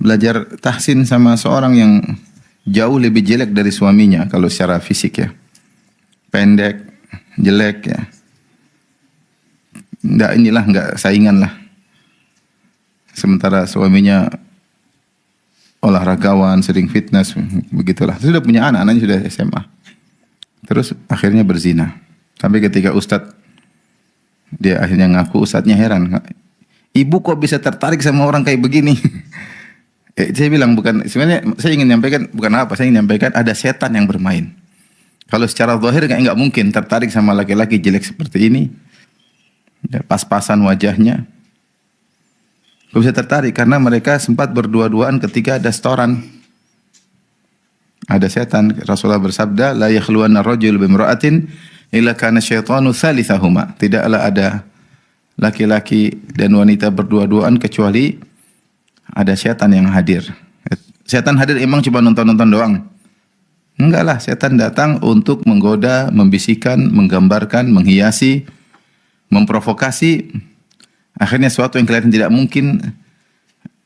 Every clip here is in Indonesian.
belajar tahsin sama seorang yang jauh lebih jelek dari suaminya kalau secara fisik ya. Pendek, jelek ya. Enggak saingan lah. Sementara suaminya olahragawan, sering fitness, begitulah. Sudah punya anak, anaknya sudah SMA. Terus akhirnya berzina. Sampai ketika Ustadz, dia akhirnya ngaku, Ustadznya heran. Ibu kok bisa tertarik sama orang kayak begini? Saya bilang bukan, sebenarnya saya ingin nyampaikan, bukan apa, saya ingin nyampaikan ada setan yang bermain. Kalau secara zahir enggak mungkin tertarik sama laki-laki jelek seperti ini. Ya, pas-pasan wajahnya. Gak bisa tertarik karena mereka sempat berdua-duaan ketika ada setoran. Ada setan. Rasulullah bersabda, la yakhluwanna rajul bimra'atin illa kana syaitanu tsalitsahuma. Tidaklah ada laki-laki dan wanita berdua-duaan kecuali ada setan yang hadir. Setan hadir emang cuma nonton-nonton doang? Enggak lah, setan datang untuk menggoda, membisikkan, menggambarkan, menghiasi, memprovokasi. Akhirnya sesuatu yang kelihatan tidak mungkin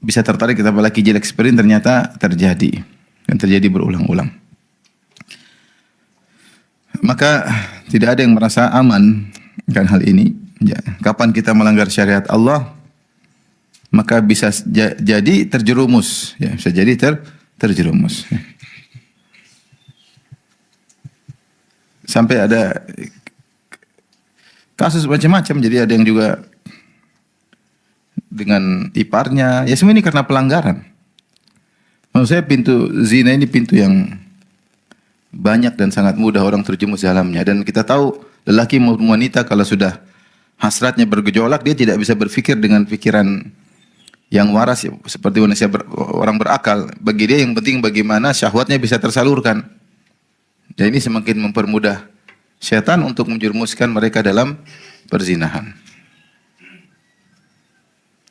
bisa tertarik kepada laki jelek seperti ini ternyata terjadi. Dan terjadi berulang-ulang. Maka tidak ada yang merasa aman dengan hal ini. Ya, kapan kita melanggar syariat Allah, maka bisa jadi terjerumus. Ya, bisa jadi terjerumus. Sampai ada kasus macam-macam. Jadi ada yang juga dengan iparnya. Ya semua ini karena pelanggaran. Menurut saya pintu zina ini pintu yang banyak dan sangat mudah orang terjerumus dalamnya. Dan kita tahu lelaki maupun wanita kalau sudah hasratnya bergejolak, dia tidak bisa berpikir dengan pikiran yang waras seperti manusia orang berakal. Bagi dia yang penting bagaimana syahwatnya bisa tersalurkan. Dan ini semakin mempermudah syaitan untuk menjerumuskan mereka dalam perzinahan.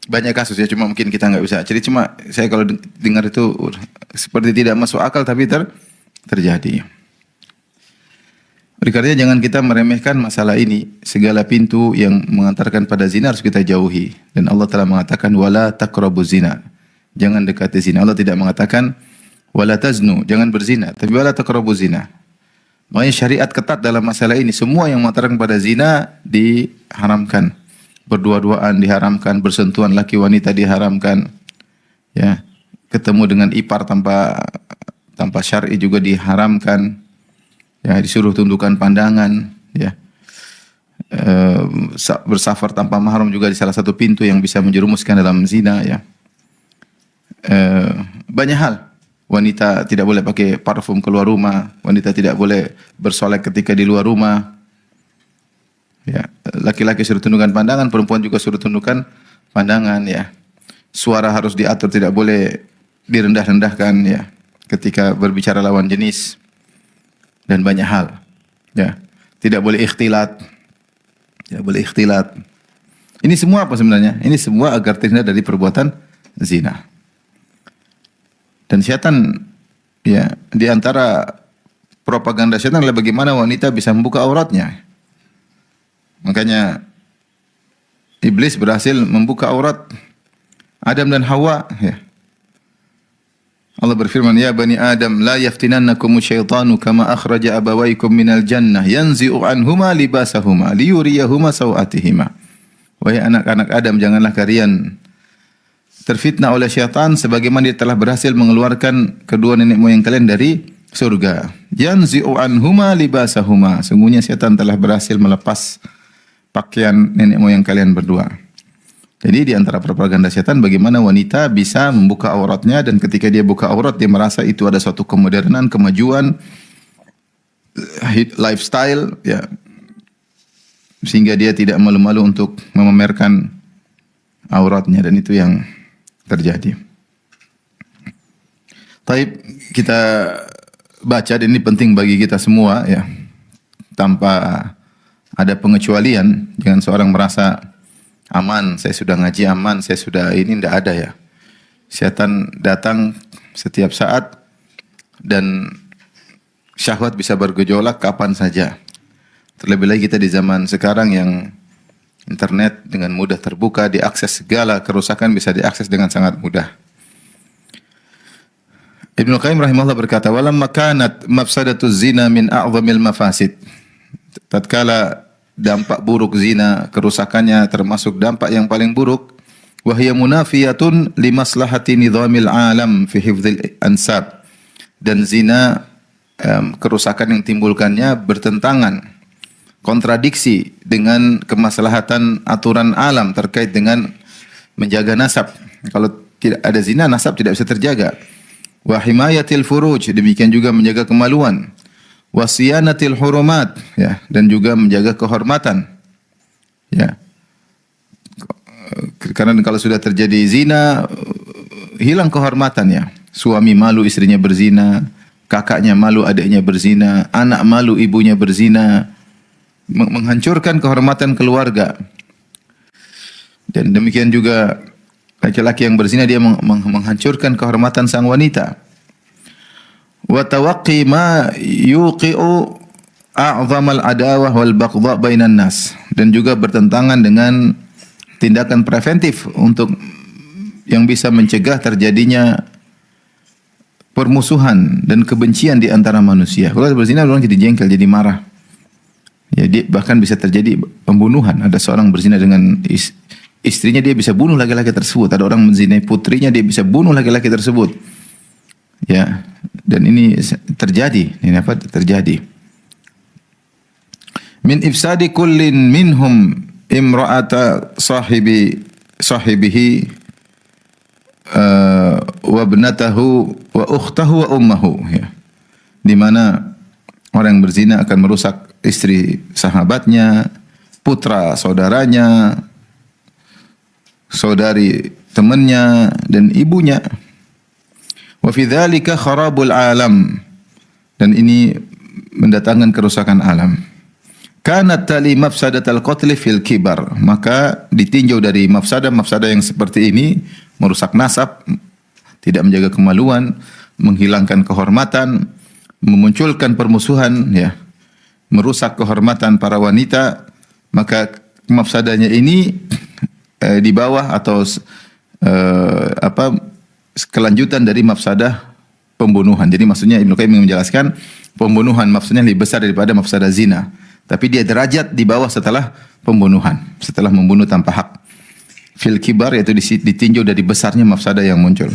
Banyak kasus ya, cuma mungkin kita nggak bisa. Jadi cuma saya kalau dengar itu seperti tidak masuk akal tapi terjadi. Oleh karenanya jangan kita meremehkan masalah ini. Segala pintu yang mengantarkan pada zina harus kita jauhi. Dan Allah telah mengatakan wala taqrabuz zina. Jangan dekati zina. Allah tidak mengatakan wala taznu, jangan berzina, tapi wala taqrabuz zina. Makanya syariat ketat dalam masalah ini. Semua yang mengantarkan pada zina diharamkan. Berdua-duaan diharamkan, bersentuhan laki wanita diharamkan. Ya, ketemu dengan ipar tanpa syar'i juga diharamkan. Ya, disuruh tundukkan pandangan, ya. Bersafar tanpa mahram juga di salah satu pintu yang bisa menjerumuskan dalam zina, ya. Banyak hal. Wanita tidak boleh pakai parfum keluar rumah, wanita tidak boleh bersolek ketika di luar rumah. Ya, laki-laki suruh tundukkan pandangan, perempuan juga suruh tundukkan pandangan, ya. Suara harus diatur, tidak boleh direndah-rendahkan, ya, ketika berbicara lawan jenis dan banyak hal, ya. Tidak boleh ikhtilat. Tidak boleh ikhtilat. Ini semua apa sebenarnya? Ini semua agar terhindar dari perbuatan zina. Dan syaitan, ya, di antara propaganda syaitan adalah bagaimana wanita bisa membuka auratnya. Makanya iblis berhasil membuka aurat Adam dan Hawa, ya. Allah berfirman, ya bani Adam, la yaftinannakum syaitanu kama akhraja abawaykum minal jannah yanzi'u anhuma libasahuma liyuriyahuma sawatihima. Wahai anak-anak Adam, janganlah kalian terfitnah oleh syaitan sebagaimana dia telah berhasil mengeluarkan kedua nenek moyang kalian dari surga. Yanzi'u anhuma libasahuma. Sungguhnya syaitan telah berhasil melepas pakaian nenek moyang kalian berdua. Jadi di antara propaganda setan bagaimana wanita bisa membuka auratnya, dan ketika dia buka aurat dia merasa itu ada suatu kemodernan, kemajuan, lifestyle, ya. Sehingga dia tidak malu-malu untuk memamerkan auratnya, dan itu yang terjadi. Taib, kita baca, dan ini penting bagi kita semua, ya. Tanpa ada pengecualian, jangan seorang merasa aman, saya sudah ngaji aman, saya sudah ini, tidak ada, ya. Syaitan datang setiap saat dan syahwat bisa bergejolak kapan saja. Terlebih lagi kita di zaman sekarang yang internet dengan mudah terbuka, diakses segala kerusakan bisa diakses dengan sangat mudah. Ibnu Qayyim rahimahullah berkata, "Walamma kanat mafsadatu zina min a'zamil mafasid." Tatkala dampak buruk zina, kerusakannya termasuk dampak yang paling buruk, wa hiya munafiyatun li maslahati nizamil alam fi hifdzil ansab. Dan zina, kerusakan yang timbulkannya bertentangan, kontradiksi dengan kemaslahatan aturan alam terkait dengan menjaga nasab. Kalau tidak ada zina, nasab tidak bisa terjaga. Wa himayatil furuj, demikian juga menjaga kemaluan. Wa siyanatil hurumat, ya, dan juga menjaga kehormatan. Ya. Karena kalau sudah terjadi zina, hilang kehormatannya. Suami malu istrinya berzina, kakaknya malu adiknya berzina, anak malu ibunya berzina, menghancurkan kehormatan keluarga. Dan demikian juga laki-laki yang berzina, dia menghancurkan kehormatan sang wanita. Wa tawaqqi ma yuqi'u a'zamal adawah wal baghdha bainan nas, dan juga bertentangan dengan tindakan preventif untuk yang bisa mencegah terjadinya permusuhan dan kebencian di antara manusia. Kalau berzina orang jadi jengkel, jadi marah. Ya, bahkan bisa terjadi pembunuhan. Ada seorang berzina dengan istrinya, dia bisa bunuh laki-laki tersebut. Ada orang menzinai putrinya, dia bisa bunuh laki-laki tersebut. Ya, dan ini terjadi. Ini apa? Terjadi. Min ifsadi kullin minhum imra'ata sahibihi wa ibnatahu wa ukhtahu wa ummuhu, ya. Di mana orang yang berzina akan merusak istri sahabatnya, putra saudaranya, saudari temannya, dan ibunya. Wa fi dzalika kharabul alam, dan ini mendatangkan kerusakan alam. Kanat tali mafsadatal qatl fil kibar, maka ditinjau dari mafsadah yang seperti ini, merusak nasab, tidak menjaga kemaluan, menghilangkan kehormatan, memunculkan permusuhan, ya, merusak kehormatan para wanita, maka mafsadahnya ini di bawah atau kelanjutan dari mafsadah pembunuhan. Jadi maksudnya Ibnu Qayyim menjelaskan pembunuhan maksudnya lebih besar daripada mafsadah zina, tapi dia derajat di bawah setelah pembunuhan, setelah membunuh tanpa hak. Fil kibar, yaitu ditinjau dari besarnya mafsadah yang muncul.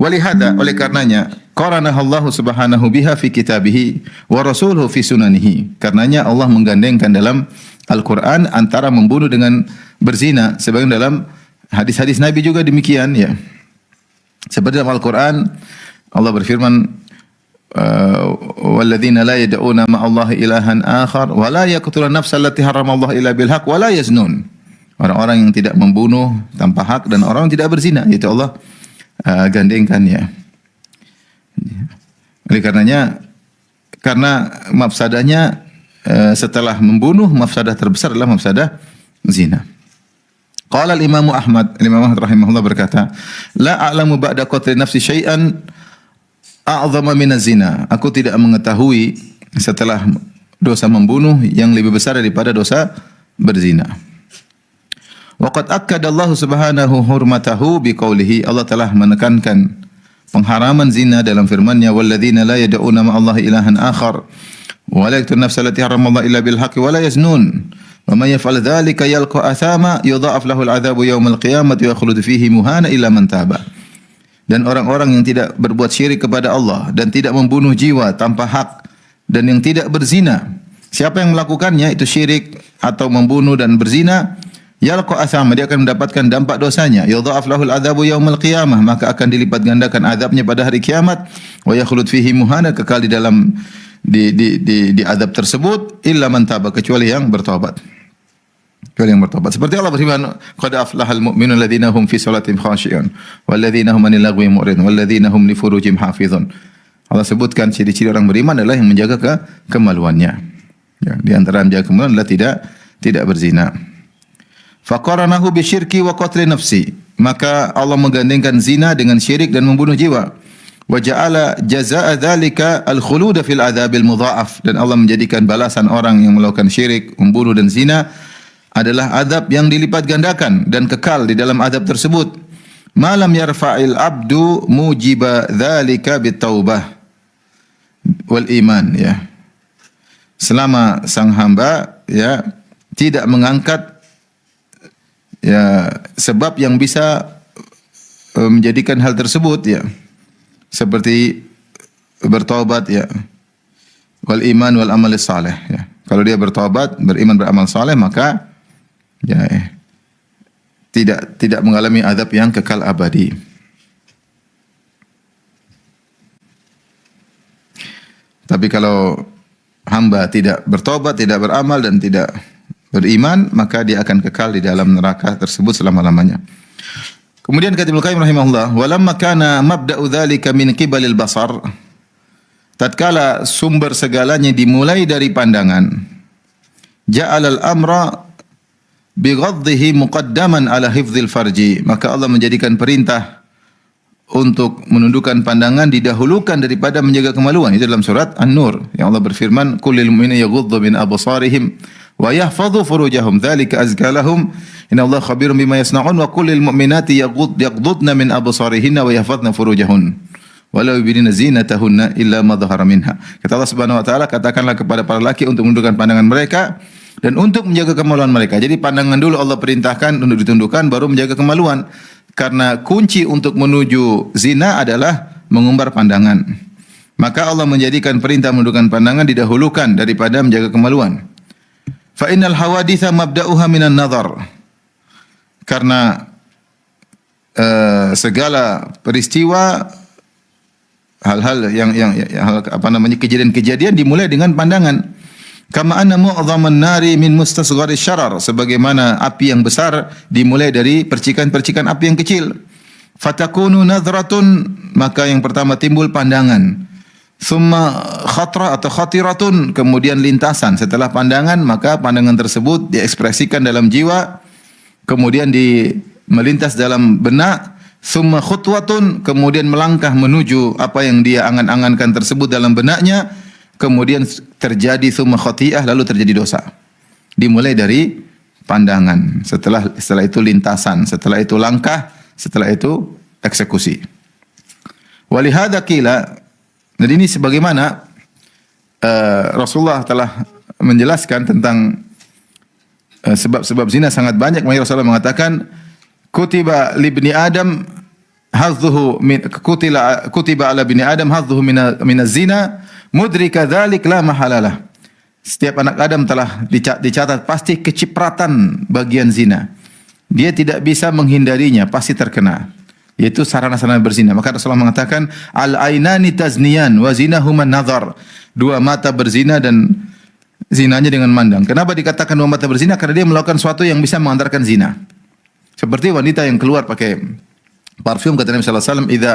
Walihada, oleh karenanya, qaranaha Allah Subhanahu biha fi kitabihi wa rasuluhu fi sunanihi. Karenanya Allah menggandengkan dalam Al-Qur'an antara membunuh dengan berzina, sebagian dalam hadis-hadis Nabi juga demikian, ya. Seperti dalam Al-Qur'an Allah berfirman, walladzina la yad'una ma'allahi ilahan akhar wa la yaqtuluna nafsa allati haramallahu illa bil haqq wa la yaznun. Orang-orang yang tidak membunuh tanpa hak dan orang yang tidak berzina, itu Allah gandengkan, ya. Oleh karenanya, karena mafsadahnya setelah membunuh, mafsadah terbesar adalah mafsadah zina. Qala al-Imam Ahmad rahimahullah berkata, la a'lamu ba'da qatli nafsi syai'an a'zama min az-zina. Aku tidak mengetahui setelah dosa membunuh yang lebih besar daripada dosa berzina. Wa qad akkada Allah Subhanahu hurmatahu biqaulihi. Allah telah menekankan pengharaman zina dalam firman-Nya, walladzina la yad'una ma'allahi ilahan akhar wa la yaqtuluna nafsa allati haramallahu illa bil haqqi wa la yaznun. Wa may yaf'al dzalika yalqa athama yudha'af lahu al-'adzabu yaumil qiyamati wa yakhlud fihi muhana illa man taba. Dan orang-orang yang tidak berbuat syirik kepada Allah dan tidak membunuh jiwa tanpa hak dan yang tidak berzina, siapa yang melakukannya itu syirik atau membunuh dan berzina, yalqa athama, dia akan mendapatkan dampak dosanya, yudha'af lahu al-'adzabu yaumil qiyamah, maka akan dilipat gandakan azabnya pada hari kiamat, wa yakhlud fihi muhana, kekal di dalam di azab tersebut, illa man taba, kecuali yang bertobat. Seperti Allah berfirman, qad aflahal mu'minun alladzina hum fi salatihim khashi'un walladzina hum 'anil lagwi mu'ridun walladzina hum li furujihim hafizun. Allah sebutkan ciri-ciri orang beriman adalah yang menjaga kemaluannya. Ya, di antara menjaga kemaluan adalah tidak berzina. Faqaranahu bisyirki wa qatli nafsi. Maka Allah menggandengkan zina dengan syirik dan membunuh jiwa. Wa ja'ala jazaa'a dzalika al-khulud fil adzabil mudha'af, dan Allah menjadikan balasan orang yang melakukan syirik, membunuh dan zina adalah azab yang dilipat gandakan dan kekal di dalam azab tersebut. ma lam yarfa'il abdu mujiba dzalika bitaubah wal iman, ya. Selama sang hamba ya tidak mengangkat ya sebab yang bisa menjadikan hal tersebut, ya, seperti bertaubat, ya, wal iman wal amal saleh, ya. Kalau dia bertaubat, beriman, beramal saleh, maka ya tidak mengalami azab yang kekal abadi. Tapi kalau hamba tidak bertobat, tidak beramal dan tidak beriman, maka dia akan kekal di dalam neraka tersebut selama-lamanya. Kemudian kata Ibnu Qayyim rahimahullah, "Walamma kana mabda'u dzalika min qibalil basar." Tatkala sumber segalanya dimulai dari pandangan, ja'alal amra bighaddihi muqaddaman ala hifdzil farji, maka Allah menjadikan perintah untuk menundukkan pandangan didahulukan daripada menjaga kemaluan. Itu dalam surat An-Nur yang Allah berfirman, "Qul lil mu'minina yaghuddu min absarihim wa yahfadhu furujahum dzalika azka lahum innallaha khabirum bima yasna'un wa qul lil mu'minati yaghuddna min absarihinna wa yahfadhna furujahun walau yubdina zinatahunna illa ma dhahara minha." Kata Allah Subhanahu wa taala, katakanlah kepada para lelaki untuk menundukkan pandangan mereka dan untuk menjaga kemaluan mereka. Jadi pandangan dulu Allah perintahkan untuk ditundukkan, baru menjaga kemaluan. Karena kunci untuk menuju zina adalah mengumbar pandangan. Maka Allah menjadikan perintah menundukkan pandangan didahulukan daripada menjaga kemaluan. Fa innal hawaditha mabda'uha minan nazar. Karena segala peristiwa hal-hal yang apa namanya kejadian-kejadian dimulai dengan pandangan. Kama anna mu'dhaman nari min mustasghari syarar, sebagaimana api yang besar dimulai dari percikan-percikan api yang kecil. Fatakunu nadhratun, maka yang pertama timbul pandangan. Thumma khatra atau khatiratun, kemudian lintasan. Setelah pandangan, maka pandangan tersebut diekspresikan dalam jiwa, kemudian melintas dalam benak. Thumma khutwatun, kemudian melangkah menuju apa yang dia angan-angankan tersebut dalam benaknya. Kemudian terjadi thumma khati'ah, lalu terjadi dosa. Dimulai dari pandangan, setelah itu lintasan, setelah itu langkah, setelah itu eksekusi. Walihada qila, dan ini sebagaimana Rasulullah telah menjelaskan tentang sebab-sebab zina sangat banyak. Makanya Rasulullah mengatakan, kutiba libni Adam hadzuhu min kutiba ala bini Adam hadzuhu min az-zina mudrika dzalik la mahalalah. Setiap anak Adam telah dicatat pasti kecipratan bagian zina. Dia tidak bisa menghindarinya, pasti terkena. Yaitu sarana-sarana berzina. Maka Rasulullah mengatakan, al-ainani tazniyan wa zinahuma nazar. Dua mata berzina dan zinanya dengan mandang. Kenapa dikatakan dua mata berzina? Karena dia melakukan sesuatu yang bisa mengantarkan zina. Seperti wanita yang keluar pakai parfum, kata Nabi sallallahu alaihi wasallam, idza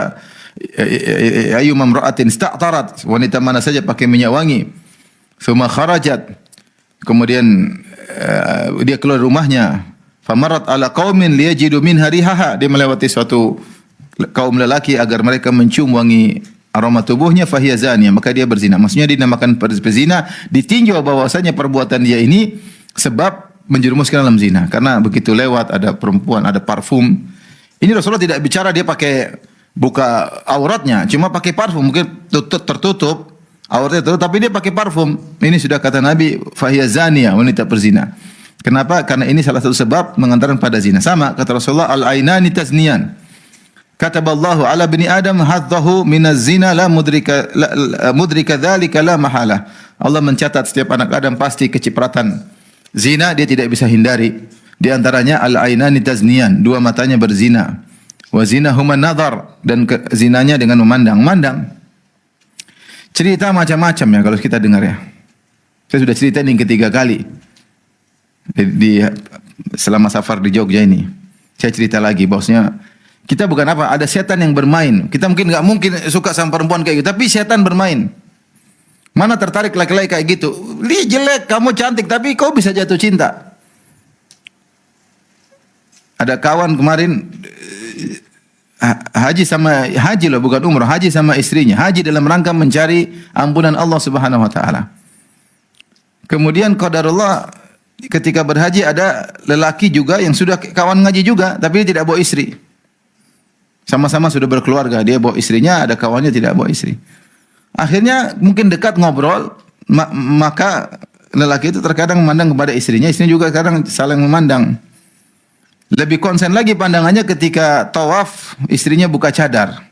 ayyuma imra'atin ista'tarat, wanita mana saja pakai minyak wangi, thumma kharajat, kemudian dia keluar rumahnya, famarat ala qaumin liyajidu minha rihaha, dia melewati suatu kaum lelaki agar mereka mencium wangi aroma tubuhnya, fahiya zaniyah, maka dia berzina. Maksudnya dinamakan berzina, ditinjau bahwasanya perbuatan dia ini sebab menjerumuskan dalam zina, karena begitu lewat ada perempuan, ada parfum. Ini Rasulullah tidak bicara dia pakai buka auratnya, cuma pakai parfum, mungkin tertutup auratnya tertutup, tapi dia pakai parfum. Ini sudah kata Nabi, fahiya zaniyah, wanita berzina. Kenapa? Karena ini salah satu sebab mengantarkan pada zina. Sama kata Rasulullah, al-ainani tazniyan. Kataballahu ala bani Adam hadzahu minaz zina la mudrika dzalika la mahalah. Allah mencatat setiap anak Adam pasti kecipratan zina, dia tidak bisa hindari. Di antaranya al-ainani tazniyan, dua matanya berzina. Wa zinahuma nadhar, dan zinanya dengan memandang. Cerita macam-macam ya kalau kita dengar ya. Saya sudah cerita ini ketiga kali selama safar di Jogja ini. Saya cerita lagi bahwasanya kita bukan apa, ada setan yang bermain. Kita nggak mungkin suka sama perempuan kayak gitu, tapi setan bermain. Mana tertarik laki-laki kayak gitu? Dia jelek, kamu cantik, tapi kau bisa jatuh cinta. Ada kawan kemarin haji loh, bukan umrah, haji sama istrinya. Haji dalam rangka mencari ampunan Allah Subhanahu wa taala. Kemudian qadarullah ketika berhaji ada lelaki juga yang sudah kawan ngaji juga, tapi dia tidak bawa istri. Sama-sama sudah berkeluarga, dia bawa istrinya, ada kawannya tidak bawa istri. Akhirnya mungkin dekat ngobrol, maka lelaki itu terkadang memandang kepada istrinya, istrinya juga kadang saling memandang. Lebih konsen lagi pandangannya ketika tawaf, istrinya buka cadar.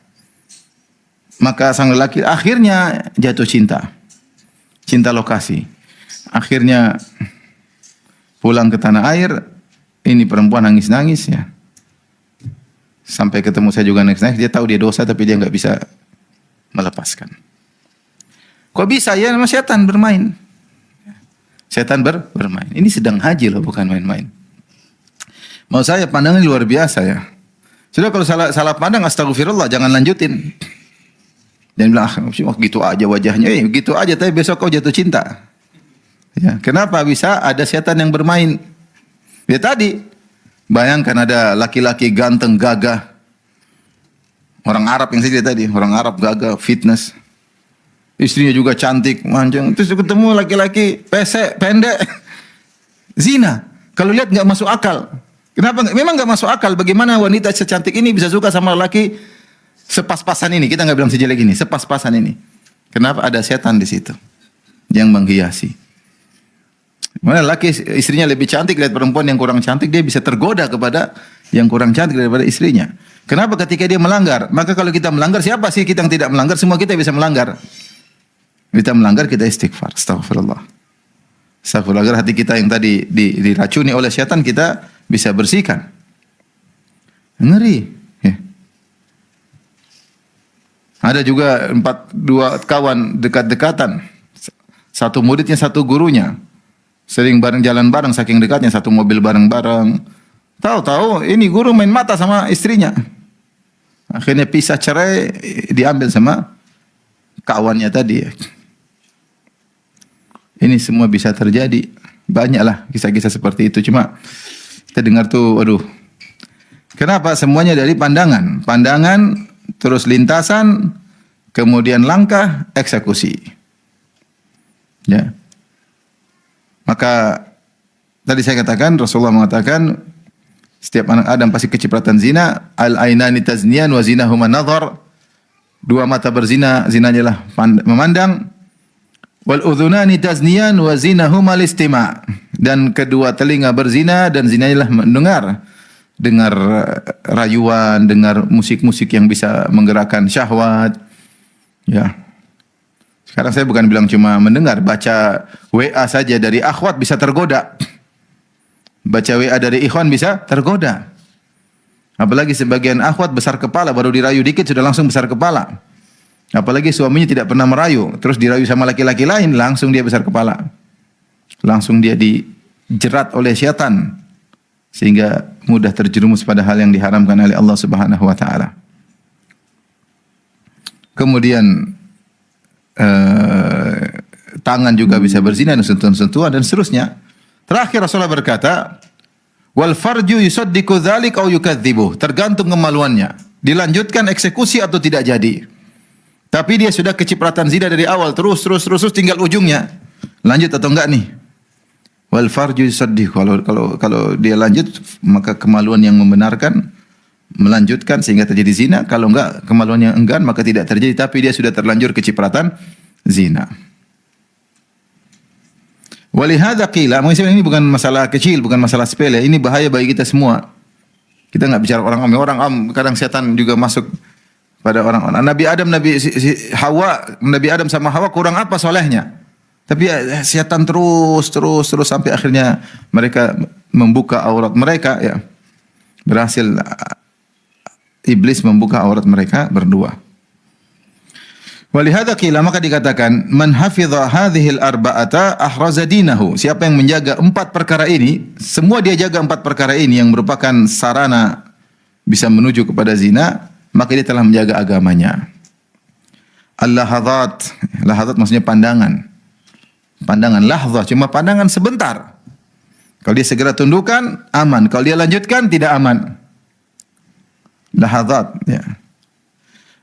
Maka sang lelaki akhirnya jatuh cinta. Cinta lokasi. Akhirnya pulang ke tanah air, ini perempuan nangis-nangis ya. Sampai ketemu saya juga nangis-nangis, dia tahu dia dosa tapi dia nggak bisa melepaskan. Kok bisa ya, nama setan bermain. Setan bermain. Ini sedang haji loh, bukan main-main. Mau saya pandangan luar biasa ya. Sudah kalau salah pandang, astagfirullah, jangan lanjutin. Dan bilang, oh, gitu aja wajahnya, gitu aja, tapi besok kau jatuh cinta. Ya, kenapa bisa ada setan yang bermain? Ya tadi, bayangkan ada laki-laki ganteng, gagah. Orang Arab yang saya tadi, orang Arab gagah, fitness. Istrinya juga cantik, manjang. Terus ketemu laki-laki pesek, pendek. Zina. Kalau lihat nggak masuk akal. Kenapa? Memang nggak masuk akal. Bagaimana wanita secantik ini bisa suka sama laki sepas-pasan ini? Kita nggak bilang sejelek ini, sepas-pasan ini. Kenapa? Ada setan di situ yang menghiasi. Mana laki istrinya lebih cantik, lihat perempuan yang kurang cantik, dia bisa tergoda kepada yang kurang cantik daripada istrinya. Kenapa? Ketika dia melanggar. Maka kalau kita melanggar, siapa sih kita yang tidak melanggar? Semua kita bisa melanggar. Kita melanggar, kita istighfar. Astagfirullah. Astagfirullah. Agar hati kita yang tadi diracuni oleh setan, kita bisa bersihkan. Ngeri. Ya. Ada juga dua kawan dekat-dekatan. Satu muridnya, satu gurunya. Sering bareng jalan bareng, saking dekatnya, satu mobil bareng-bareng. Tahu-tahu ini guru main mata sama istrinya. Akhirnya pisah, cerai, diambil sama kawannya tadi. Ini semua bisa terjadi. Banyaklah kisah-kisah seperti itu. Cuma kita dengar tuh, aduh. Kenapa? Semuanya dari pandangan. Pandangan, terus lintasan, kemudian langkah, eksekusi. Ya. Maka tadi saya katakan, Rasulullah mengatakan, setiap anak Adam pasti kecipratan zina. Al-ainani tazniyan wa zinahuma nadhar. Dua mata berzina, zinanya lah memandang. Wal udhunani tazniyan wa zinahuma al-istima'. Dan kedua telinga berzina dan zinanya lah mendengar. Dengar rayuan, dengar musik-musik yang bisa menggerakkan syahwat. Ya. Sekarang saya bukan bilang cuma mendengar, baca WA saja dari akhwat bisa tergoda. Baca WA dari ikhwan bisa tergoda. Apalagi sebagian akhwat besar kepala, baru dirayu dikit sudah langsung besar kepala. Apalagi suaminya tidak pernah merayu, terus dirayu sama laki-laki lain, langsung dia besar kepala. Langsung dia dijerat oleh syaitan. Sehingga mudah terjerumus pada hal yang diharamkan oleh Allah Subhanahu wa taala. Kemudian tangan juga bisa berzina dan sentuhan-sentuhan dan seterusnya. Terakhir Rasulullah berkata, wal farju yusaddiqu dzalik aw yukadzibuh. Tergantung kemaluannya. Dilanjutkan eksekusi atau tidak jadi. Tapi dia sudah kecipratan zina dari awal, terus tinggal ujungnya. Lanjut atau enggak nih? Wal farju yusaddiqu. Kalau dia lanjut, maka kemaluan yang membenarkan melanjutkan sehingga terjadi zina. Kalau enggak, kemaluan yang enggan maka tidak terjadi, tapi dia sudah terlanjur kecipratan zina. Walihada qila, ini bukan masalah kecil, bukan masalah sepele, ini bahaya bagi kita semua. Kita enggak bicara orang am, kadang setan juga masuk pada orang-orang. Nabi Adam sama Hawa kurang apa solehnya? Tapi setan terus sampai akhirnya mereka membuka aurat mereka ya. Berhasil iblis membuka aurat mereka berdua. Walihada qila, maka dikatakan man hafidha hadhil arba'ata ahraza dinahu. Siapa yang menjaga 4 perkara ini, semua dia jaga 4 perkara ini yang merupakan sarana bisa menuju kepada zina, maka dia telah menjaga agamanya. Al-lahadzat, lahadzat maksudnya pandangan. Pandangan lahzah cuma pandangan sebentar. Kalau dia segera tundukkan, aman. Kalau dia lanjutkan, tidak aman. Lahadzat, ya.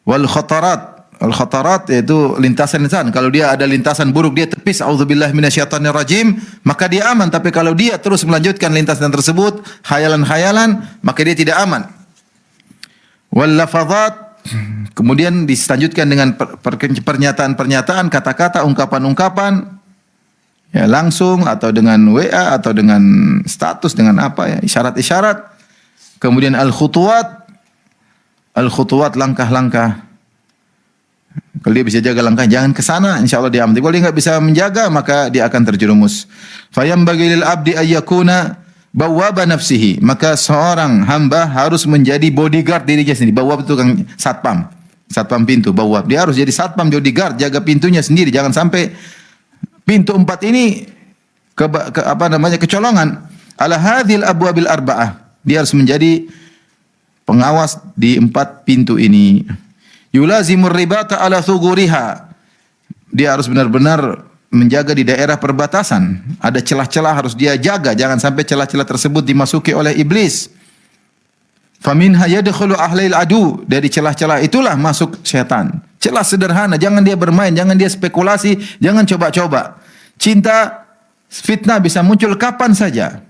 Wal khatarat. Al khatarat yaitu lintasan-lintasan. Kalau dia ada lintasan buruk, dia tepis, auzubillahi minasyaitonir rajim, maka dia aman. Tapi kalau dia terus melanjutkan lintasan tersebut, khayalan-khayalan, maka dia tidak aman. Wal lafazat, kemudian diselanjutkan dengan pernyataan-pernyataan, kata-kata, ungkapan-ungkapan, ya langsung atau dengan WA atau dengan status, dengan apa ya, isyarat-isyarat. Kemudian al-khutuwat langkah-langkah. Kalau dia bisa jaga langkah, jangan ke sana, insyaallah dia aman. Kalau dia enggak bisa menjaga, maka dia akan terjerumus. Fayambaghi lil abdi ayyakuna bawwaba nafsihi, maka seorang hamba harus menjadi bodyguard dirinya sendiri. Bawwab itu kan satpam pintu. Bawwab, dia harus jadi satpam, bodyguard, jaga pintunya sendiri. Jangan sampai pintu 4 ini kecolongan. Ala hadhil abwabil arba'ah, dia harus menjadi pengawas di 4 pintu ini. Yulazimur ribata ala thuguriha, dia harus benar-benar menjaga di daerah perbatasan. Ada celah-celah harus dia jaga, jangan sampai celah-celah tersebut dimasuki oleh iblis. Faminha yadkhulu ahlil adu, dari celah-celah itulah masuk setan. Celah sederhana, jangan dia bermain, jangan dia spekulasi, jangan coba-coba. Cinta fitnah bisa muncul kapan saja.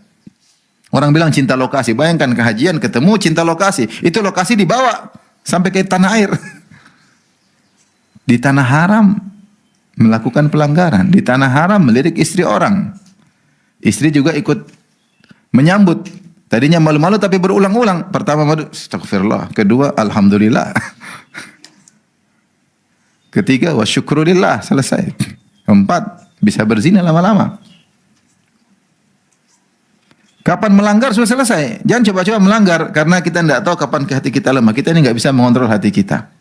Orang bilang cinta lokasi, bayangkan kehajian ketemu cinta lokasi, itu lokasi dibawa sampai ke tanah air. Di tanah haram melakukan pelanggaran, di tanah haram melirik istri orang. Istri juga ikut menyambut. Tadinya malu-malu tapi berulang-ulang. Pertama malu, astagfirullah. Kedua, alhamdulillah. Ketiga, wa syukurillah, selesai. Keempat, bisa berzina lama-lama. Kapan melanggar sudah selesai. Jangan coba-coba melanggar karena kita tidak tahu kapan hati kita lemah. Kita ini nggak bisa mengontrol hati kita.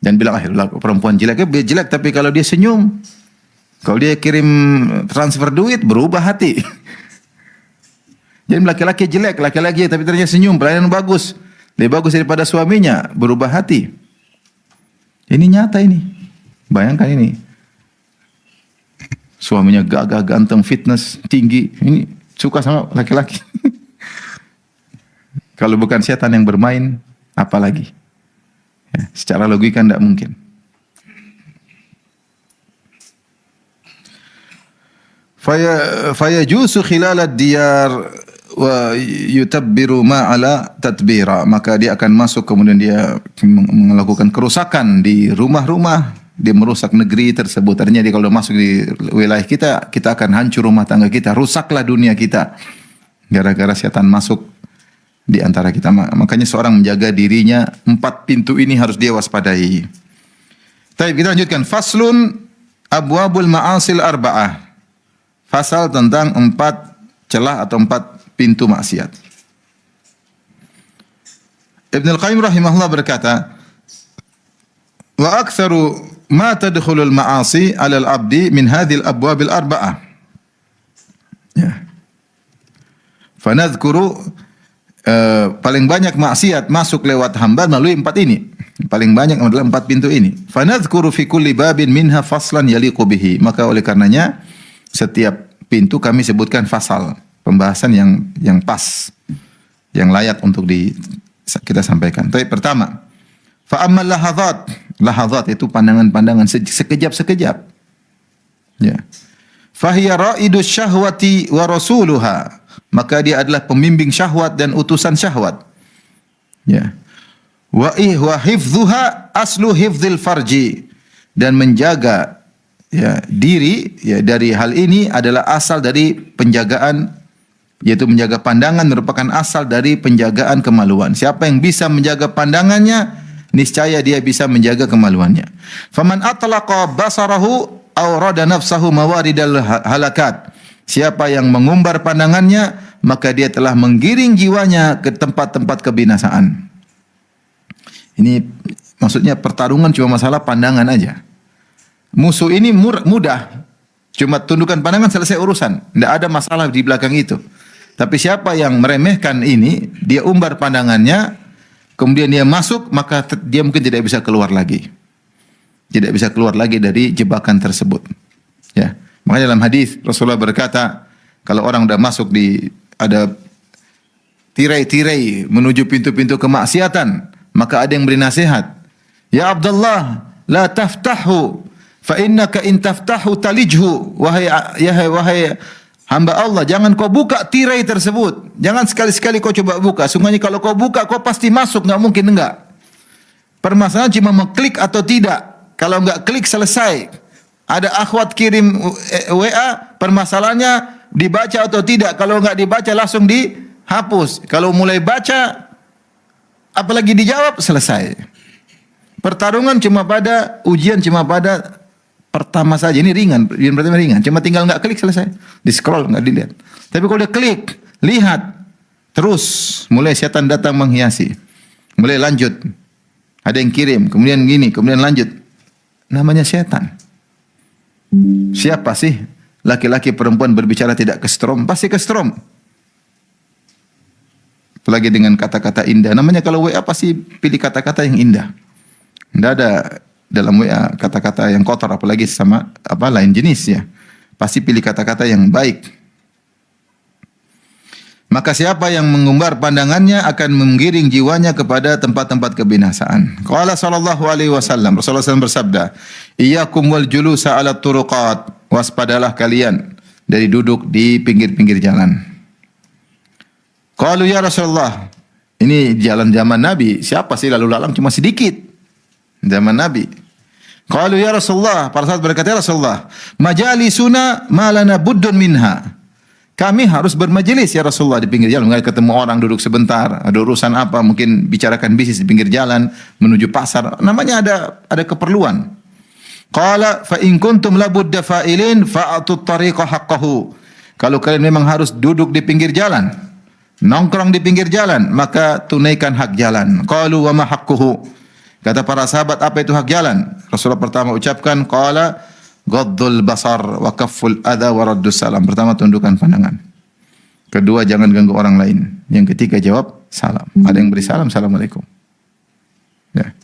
Dan bilang, perempuan jelek, jelek, tapi kalau dia senyum, kalau dia kirim transfer duit, berubah hati. Jadi laki-laki jelek, laki-laki tapi ternyata senyum, pelayanan bagus, lebih bagus daripada suaminya, berubah hati. Ini nyata ini. Bayangkan ini. Suaminya gagah, ganteng, fitness, tinggi, ini suka sama laki-laki. Kalau bukan setan yang bermain, apalagi? Ya, secara logika tidak mungkin. Fayajusu khilalad diyar wa yutabbiru ma'ala tatbira, maka dia akan masuk kemudian dia melakukan kerusakan di rumah-rumah, dia merusak negeri tersebut. Artinya dia kalau masuk di wilayah kita, kita akan hancur rumah tangga kita, rusaklah dunia kita gara-gara setan masuk di antara kita. Makanya seorang menjaga dirinya, 4 pintu ini harus dia waspadai. Baik, kita lanjutkan. Faslun abwabul ma'asil arba'ah. Fasal tentang 4 celah atau 4 pintu maksiat. Ibn al-Qayyim rahimahullah berkata, wa aktsaru ma tadkhulul ma'asi 'ala al-'abdi min hadhil abwabil arba'ah. Ya. Fanadhkuru paling banyak maksiat masuk lewat hamba melalui 4 ini. Paling banyak adalah 4 pintu ini. Fanadhkuru fi kulli babin minha faslan yaliqu bihi. Maka oleh karenanya setiap pintu kami sebutkan fasal, pembahasan yang pas, yang layak untuk kita sampaikan. Tapi pertama, fa ammal lahadzat. Lahadzat itu pandangan-pandangan sekejap-sekejap. Ya. Fahiya ra'idus syahwati wa rasuluha. Maka dia adalah pembimbing syahwat dan utusan syahwat. Ya. Wa hifdzuha aslu hifdzil farji, dan menjaga ya diri ya dari hal ini adalah asal dari penjagaan, yaitu menjaga pandangan merupakan asal dari penjagaan kemaluan. Siapa yang bisa menjaga pandangannya, niscaya dia bisa menjaga kemaluannya. Faman atlaqa basarahu aw rada nafsahu mawaridal halakat. Siapa yang mengumbar pandangannya, maka dia telah menggiring jiwanya ke tempat-tempat kebinasaan. Ini maksudnya pertarungan cuma masalah pandangan aja. Musuh ini mudah, cuma tundukkan pandangan selesai urusan. Tidak ada masalah di belakang itu. Tapi siapa yang meremehkan ini, dia umbar pandangannya, kemudian dia masuk, maka dia mungkin tidak bisa keluar lagi. Tidak bisa keluar lagi dari jebakan tersebut. Ya. Makanya dalam hadis Rasulullah berkata, kalau orang sudah masuk ada tirai-tirai menuju pintu-pintu kemaksiatan, maka ada yang beri nasihat. Ya Abdullah, la taftahu, fa innaka in taftahu talijhu. Wahai hamba Allah, jangan kau buka tirai tersebut. Jangan sekali-sekali kau coba buka. Sungguhnya kalau kau buka, kau pasti masuk, enggak mungkin enggak. Permasalahan cuma mengklik atau tidak. Kalau enggak klik selesai. Ada akhwat kirim WA, permasalahannya dibaca atau tidak. Kalau enggak dibaca langsung dihapus. Kalau mulai baca, apalagi dijawab, selesai. Pertarungan cuma pada, ujian cuma pada pertama saja. Ini ringan, ujian pertama ringan. Cuma tinggal enggak klik selesai. Di scroll, enggak dilihat. Tapi kalau dia klik, lihat, terus mulai setan datang menghiasi. Mulai lanjut. Ada yang kirim, kemudian gini, kemudian lanjut. Namanya setan. Siapa sih laki-laki perempuan berbicara tidak kesetrum? Pasti kesetrum. Apalagi dengan kata-kata indah. Namanya kalau WA pasti pilih kata-kata yang indah. Tidak ada dalam WA kata-kata yang kotor, apalagi sama lain jenis ya. Pasti pilih kata-kata yang baik. Maka siapa yang mengumbar pandangannya akan menggiring jiwanya kepada tempat-tempat kebinasaan. Qala sallallahu alaihi wasallam, Rasulullah SAW bersabda, "Iyyakum wal julusa 'ala turuqat." Waspadalah kalian dari duduk di pinggir-pinggir jalan. Qalu ya Rasulullah, ini jalan zaman Nabi, siapa sih lalu lalang cuma sedikit. Zaman Nabi. Qalu ya Rasulullah, para sahabat berkata, ya Rasulullah, majalisuna ma lana buddun minha. Kami harus bermajelis ya Rasulullah di pinggir jalan. Ketemu orang duduk sebentar, ada urusan apa, mungkin bicarakan bisnis di pinggir jalan, menuju pasar. Namanya ada keperluan. Qala fa in kuntum labudda fa'ilin fa'atu tariqa haqqahu. Kalau kalian memang harus duduk di pinggir jalan, nongkrong di pinggir jalan, maka tunaikan hak jalan. Qalu wa ma haqquhu. Kata para sahabat, apa itu hak jalan? Rasulullah pertama ucapkan, qala ghaddul basar wa kafful adha wa raddus salam. Pertama, tundukkan pandangan. Kedua, jangan ganggu orang lain. Yang ketiga, jawab salam. Ada yang beri salam, assalamualaikum. Ya.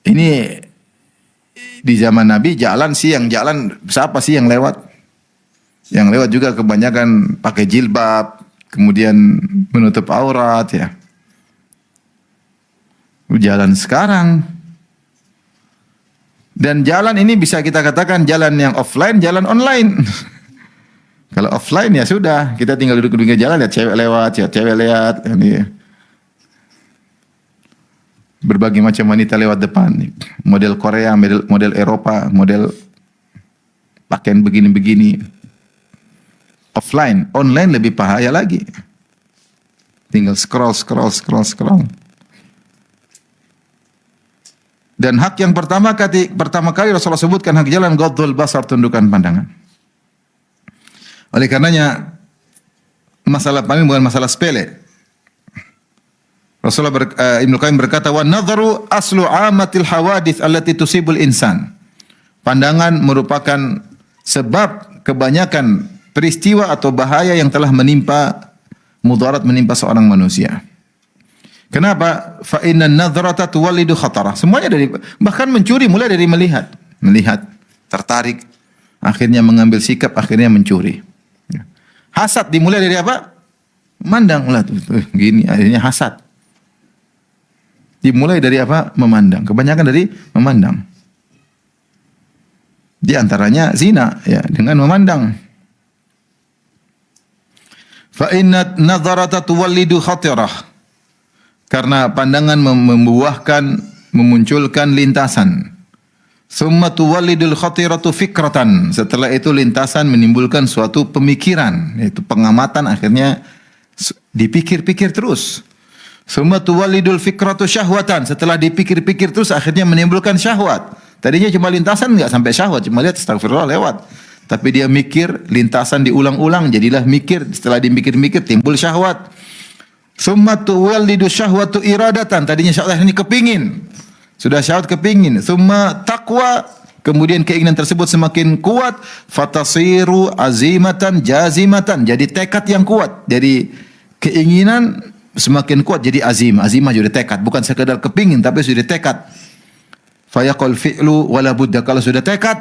Ini di zaman Nabi jalan sih, yang jalan siapa sih yang lewat? Yang lewat juga kebanyakan pakai jilbab, kemudian menutup aurat ya. Jalan sekarang. Dan jalan ini bisa kita katakan jalan yang offline, jalan online. Kalau offline ya sudah, kita tinggal duduk di pinggir jalan, lihat cewek lewat, cewek lihat. Ini. Berbagai macam wanita lewat depan. Model Korea, model Eropa, model pakaian begini-begini. Offline, online lebih bahaya lagi. Tinggal scroll. Dan hak yang pertama kali Rasulullah sebutkan hak jalan ghaddul basar, tundukkan pandangan. Oleh karenanya masalah paling bukan masalah sepele. Rasulullah Ibnu Qayyim berkata, "Wan nadharu aslu amatil hawadits allati tusibul insan." Pandangan merupakan sebab kebanyakan peristiwa atau bahaya yang telah mudarat menimpa seorang manusia. Kenapa? Fa innan nadhrata tuwallidu khatarah. Semuanya bahkan mencuri mulai dari melihat, tertarik, akhirnya mengambil sikap, akhirnya mencuri. Hasad dimulai dari apa? Memandang lah tuh, gini, akhirnya hasad. Dimulai dari apa? Memandang. Kebanyakan dari memandang. Di antaranya zina ya, dengan memandang. Fa inna nadharata tuwallidu khatarah. Karena pandangan memunculkan lintasan. Summa tuwallidul khatiratu fikratan. Setelah itu lintasan menimbulkan suatu pemikiran, yaitu pengamatan, akhirnya dipikir-pikir terus. Summa tuwallidul fikratu syahwatan. Setelah dipikir-pikir terus akhirnya menimbulkan syahwat. Tadinya cuma lintasan, enggak sampai syahwat, cuma lihat astagfirullah lewat. Tapi dia mikir, lintasan diulang-ulang, jadilah mikir. Setelah dimikir-mikir timbul syahwat. Summa tuwallidu syahwatu iradatan. Tadinya syahwat ini kepingin. Sudah syahwat kepingin. Summa taqwa. Kemudian keinginan tersebut semakin kuat. Fatasiru azimatan jazimatan. Jadi tekad yang kuat. Jadi keinginan semakin kuat jadi azim. Azimah jadi tekad. Bukan sekedar kepingin tapi sudah tekad. Fayaqul fi'lu wala budda. Kalau sudah tekad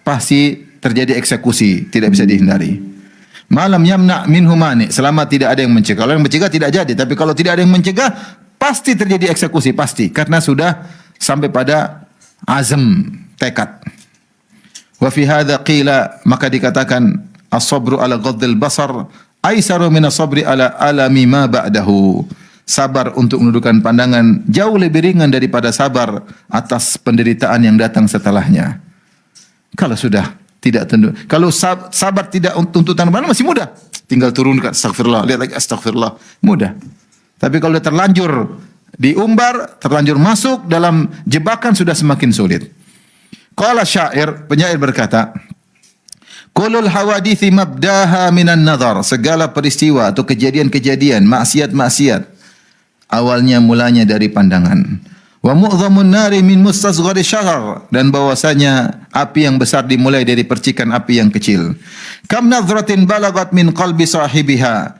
pasti terjadi eksekusi. Tidak bisa dihindari. Malam yamna minhu mani, selama tidak ada yang mencegah. Kalau yang mencegah tidak jadi, tapi kalau tidak ada yang mencegah pasti terjadi eksekusi, pasti, karena sudah sampai pada azam, tekad. Wa fi hadza qila, maka dikatakan as-sabru ala ghaddil basar aisaru min as-sabri ala alami ma ba'dahu. sabar untuk menundukkan pandangan jauh lebih ringan daripada sabar atas penderitaan yang datang setelahnya. Kalau sudah tidak tunduk, kalau sabar tidak tuntutan pandangan masih mudah. Tinggal turunkan astagfirullah, lihat lagi astagfirullah, mudah. Tapi kalau sudah terlanjur diumbar, terlanjur masuk dalam jebakan sudah semakin sulit. Qala syair, penyair berkata, Kulul hawadithi mabdaha minan nazar. Segala peristiwa atau kejadian-kejadian, maksiat-maksiat, awalnya mulanya dari pandangan. Wa mu'dhamun nari min mustasghari syaghar. Dan bahwasanya api yang besar dimulai dari percikan api yang kecil. Kam nazratin balagat min qalbi sahibiha.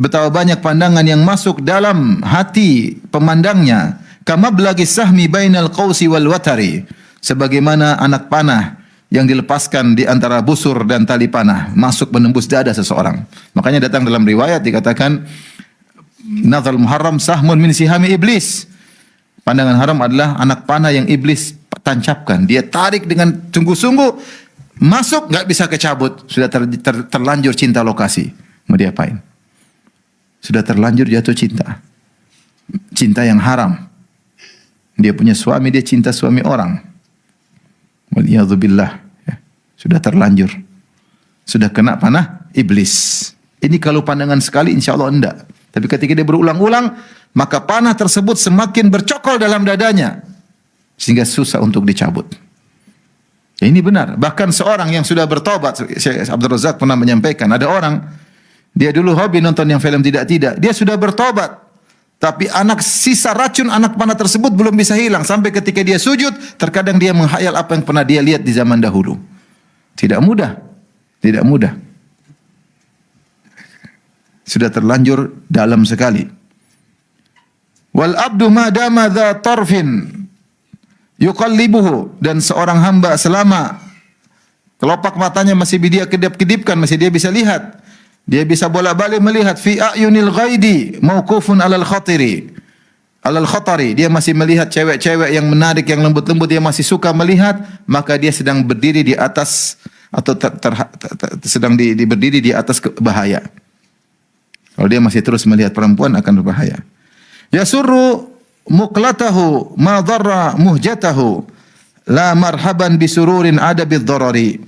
Betapa banyak pandangan yang masuk dalam hati pemandangnya. Kamablagi sahmi bainal qausi wal watari. Sebagaimana anak panah yang dilepaskan di antara busur dan tali panah masuk menembus dada seseorang. Makanya datang dalam riwayat dikatakan nazal muharram sahmun min sihami iblis. Pandangan haram adalah anak panah yang iblis tancapkan. Dia tarik dengan sungguh-sungguh, masuk nggak bisa kecabut. Sudah terlanjur cinta lokasi. Mau diapain? Sudah terlanjur jatuh cinta. Cinta yang haram. Dia punya suami, dia cinta suami orang. Waliyadzubillah, ya. Sudah terlanjur, sudah kena panah iblis. Ini kalau pandangan sekali insya Allah enggak. Tapi ketika dia berulang-ulang, maka panah tersebut semakin bercokol dalam dadanya, sehingga susah untuk dicabut. Ya, ini benar. Bahkan seorang yang sudah bertobat, Syekh Abdul Razak pernah menyampaikan, ada orang, dia dulu hobi nonton yang film tidak-tidak, dia sudah bertobat. Tapi sisa racun anak panah tersebut belum bisa hilang. Sampai ketika dia sujud, terkadang dia menghayal apa yang pernah dia lihat di zaman dahulu. Tidak mudah. Tidak mudah. Sudah terlanjur dalam sekali. Wal abdu ma dama dha tarfin yuqallibuhu. Dan seorang hamba selama kelopak matanya masih dia kedip-kedipkan, masih dia bisa lihat. Dia bisa bolak-balik melihat fi ayunil ghaidi mauqufun alal khatiri. Alal khatari, dia masih melihat cewek-cewek yang menarik, yang lembut-lembut, dia masih suka melihat, maka dia sedang berdiri di atas atau sedang berdiri di atas bahaya. Kalau dia masih terus melihat perempuan akan berbahaya. Yasurru muqlatahu ma dharra muhjatahu la marhaban bisururin ada bidh-dharari.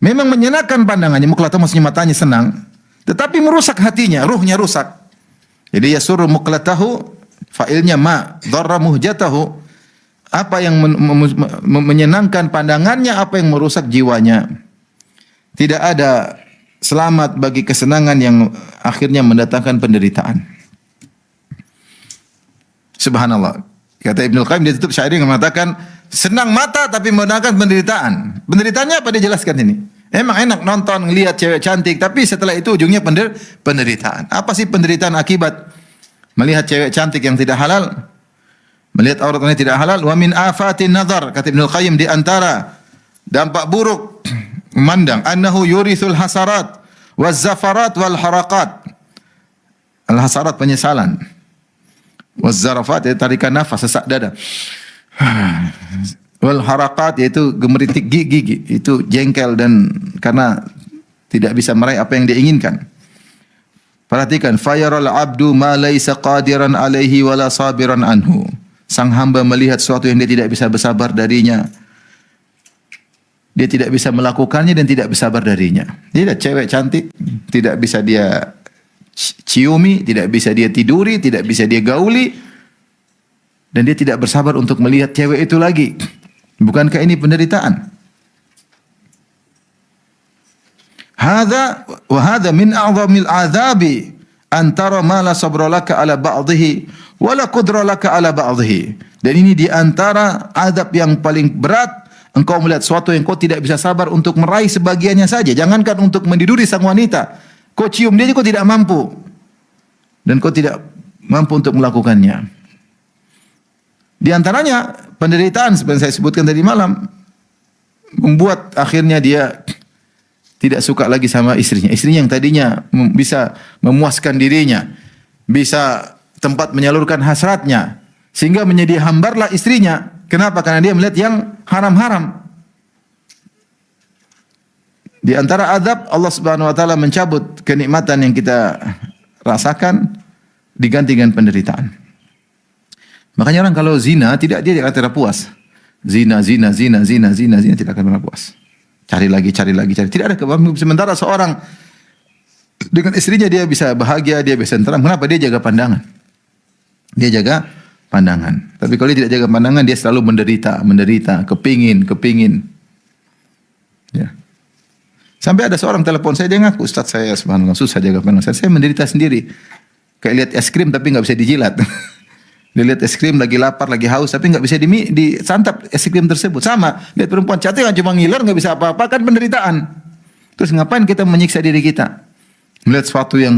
Memang menyenangkan pandangannya, muqlatahu maksudnya matanya senang. Tetapi merusak hatinya, ruhnya rusak. Jadi yasurru muqlatahu, fa'ilnya ma, dharra muhjatahu. Apa yang menyenangkan pandangannya, apa yang merusak jiwanya. Tidak ada selamat bagi kesenangan yang akhirnya mendatangkan penderitaan. Subhanallah. Kata Ibnul Qayyim, dia tutup syair yang mengatakan, senang mata tapi mendatangkan penderitaan. Penderitaannya apa dia jelaskan ini? Emang enak nonton, ngelihat cewek cantik, tapi setelah itu ujungnya penderitaan. Apa sih penderitaan akibat melihat cewek cantik yang tidak halal? Melihat aurat yang tidak halal. Wa min afatin nazar, kata Ibnul Qayyim, di antara dampak buruk memandang, annahu yurithul hasarat waz zafarat wal haraqat. Al hasarat penyesalan. Waz zarafat itu tarikan nafas, sesak dada. Wal harakat yaitu gemeritik gigi, itu jengkel dan karena tidak bisa meraih apa yang dia inginkan. Perhatikan, fayaral abdu ma laisa qadiran alaihi wala sabiran anhu. Sang hamba melihat sesuatu yang dia tidak bisa bersabar darinya. Dia tidak bisa melakukannya dan tidak bersabar darinya. Dia lihat cewek cantik, tidak bisa dia ciumi, tidak bisa dia tiduri, tidak bisa dia gauli, dan dia tidak bersabar untuk melihat cewek itu lagi. Bukankah ini penderitaan? Hadza wa hadza min a'zamil 'adzabi an tara ma la sabra laka 'ala ba'dhihi wa la qudra laka 'ala ba'dhihi. Dan ini di antara azab yang paling berat, engkau melihat sesuatu yang kau tidak bisa sabar untuk meraih sebagiannya saja. Jangankan untuk mendiduri sang wanita, kau cium dia juga kau tidak mampu. Dan kau tidak mampu untuk melakukannya. Di antaranya penderitaan seperti saya sebutkan tadi malam membuat akhirnya dia tidak suka lagi sama istrinya. Istrinya yang tadinya bisa memuaskan dirinya, bisa tempat menyalurkan hasratnya, sehingga menjadi hambarlah istrinya. Kenapa? Karena dia melihat yang haram-haram. Di antara azab Allah Subhanahu wa taala mencabut kenikmatan yang kita rasakan diganti dengan penderitaan. Makanya orang kalau zina dia tidak akan puas. Zina tidak akan pernah puas. Cari lagi. Tidak ada kebahagiaan. Sementara seorang dengan istrinya dia bisa bahagia, dia bisa tenang. Kenapa? Dia jaga pandangan. Dia jaga pandangan. Tapi kalau dia tidak jaga pandangan, dia selalu menderita, kepingin. Ya. Sampai ada seorang telepon saya, dia ngaku, Ustaz saya subhanallah susah jaga pandangan. Saya menderita sendiri. Kayak lihat es krim tapi nggak bisa dijilat. Dia lihat es krim lagi lapar, lagi haus, tapi nggak bisa disantap es krim tersebut. Sama, lihat perempuan cantik yang cuma ngiler, nggak bisa apa-apa, kan penderitaan. Terus ngapain kita menyiksa diri kita? Melihat sesuatu yang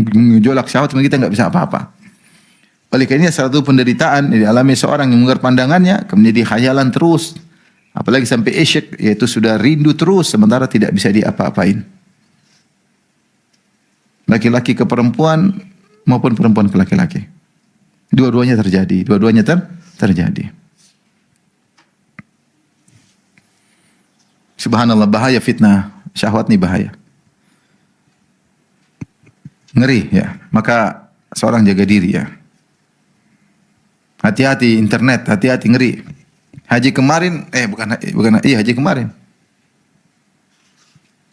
menggejolak syahwat, kita nggak bisa apa-apa. Oleh karena ini satu penderitaan yang dialami seorang yang menggelar pandangannya, kemudian khayalan terus. Apalagi sampai isyik, yaitu sudah rindu terus, sementara tidak bisa diapa-apain. Laki-laki ke perempuan, maupun perempuan ke laki-laki. Dua-duanya terjadi. Terjadi. Subhanallah, bahaya fitnah syahwat ini bahaya. Ngeri ya. Maka seorang jaga diri ya. Hati-hati internet, hati-hati ngeri. Haji kemarin, haji kemarin.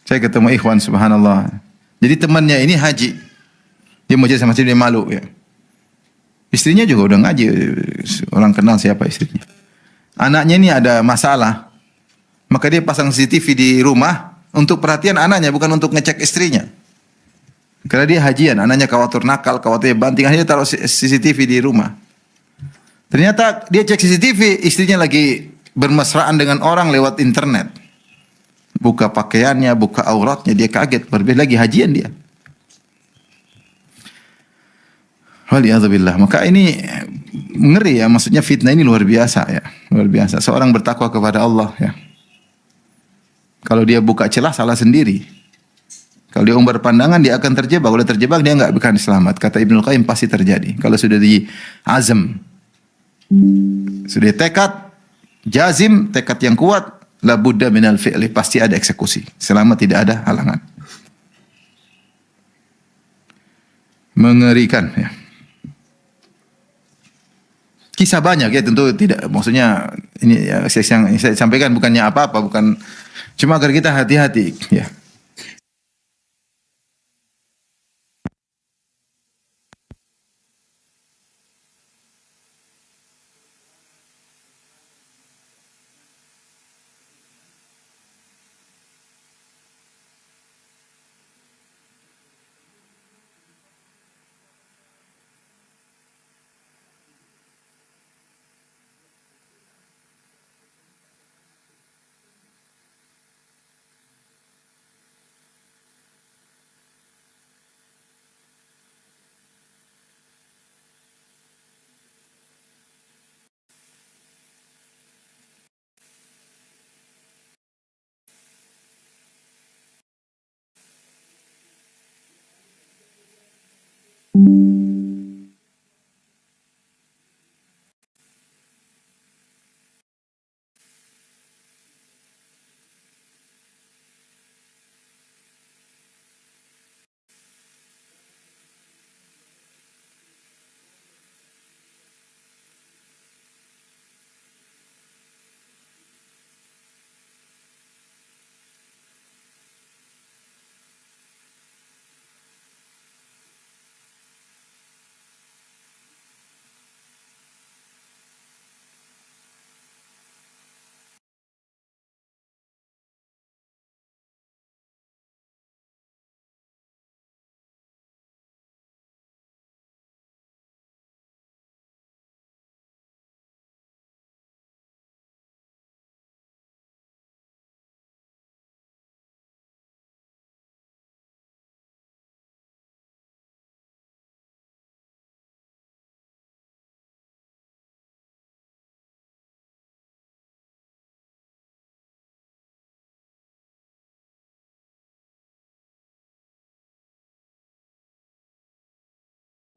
Saya ketemu ikhwan subhanallah. Jadi temannya ini haji. Dia mau jadi sama dia malu ya. Istrinya juga udah ngaji, orang kenal siapa istrinya. Anaknya ini ada masalah, maka dia pasang CCTV di rumah untuk perhatian anaknya, bukan untuk ngecek istrinya. Karena dia hajian, anaknya khawatir nakal, khawatir banting, akhirnya taruh CCTV di rumah. Ternyata dia cek CCTV, istrinya lagi bermesraan dengan orang lewat internet. Buka pakaiannya, buka auratnya, dia kaget, berbeda lagi hajian dia. Waliyadzubillah. Maka ini ngeri ya, maksudnya fitnah ini luar biasa ya, luar biasa. Seorang bertakwa kepada Allah ya. Kalau dia buka celah salah sendiri. Kalau dia umbar pandangan dia akan terjebak. Kalau terjebak dia enggak akan selamat. Kata Ibnu Qayyim pasti terjadi. Kalau sudah di azam, sudah tekad, jazim, tekad yang kuat, la budda minal fi'li, pasti ada eksekusi. Selama tidak ada halangan. Mengerikan ya. Kisah banyak ya, tentu tidak, maksudnya ini ya, yang saya sampaikan bukannya apa-apa, bukan, cuma agar kita hati-hati ya.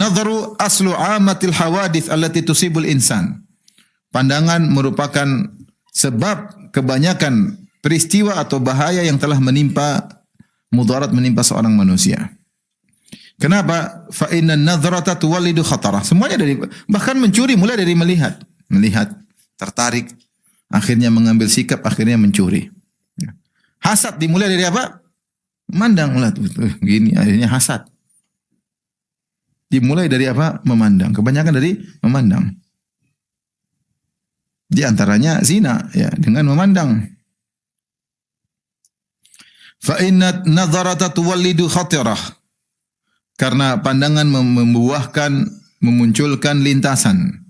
Nadharu aslu amatil hawadith allati tusibul insan. Pandangan merupakan sebab kebanyakan peristiwa atau bahaya yang telah menimpa, mudarat menimpa seorang manusia. Kenapa? Fa inna nadhrata tuwallidu khatarah. Semuanya dari, bahkan mencuri mulai dari melihat, tertarik, akhirnya mengambil sikap, akhirnya mencuri. Hasad dimulai dari apa? Memandang, gini, akhirnya hasad. Dimulai dari apa? Memandang. Kebanyakan dari memandang. Di antaranya zina, ya, dengan memandang. Fa inna nadharata tuwallidu khatirah. Karena pandangan membuahkan, memunculkan lintasan.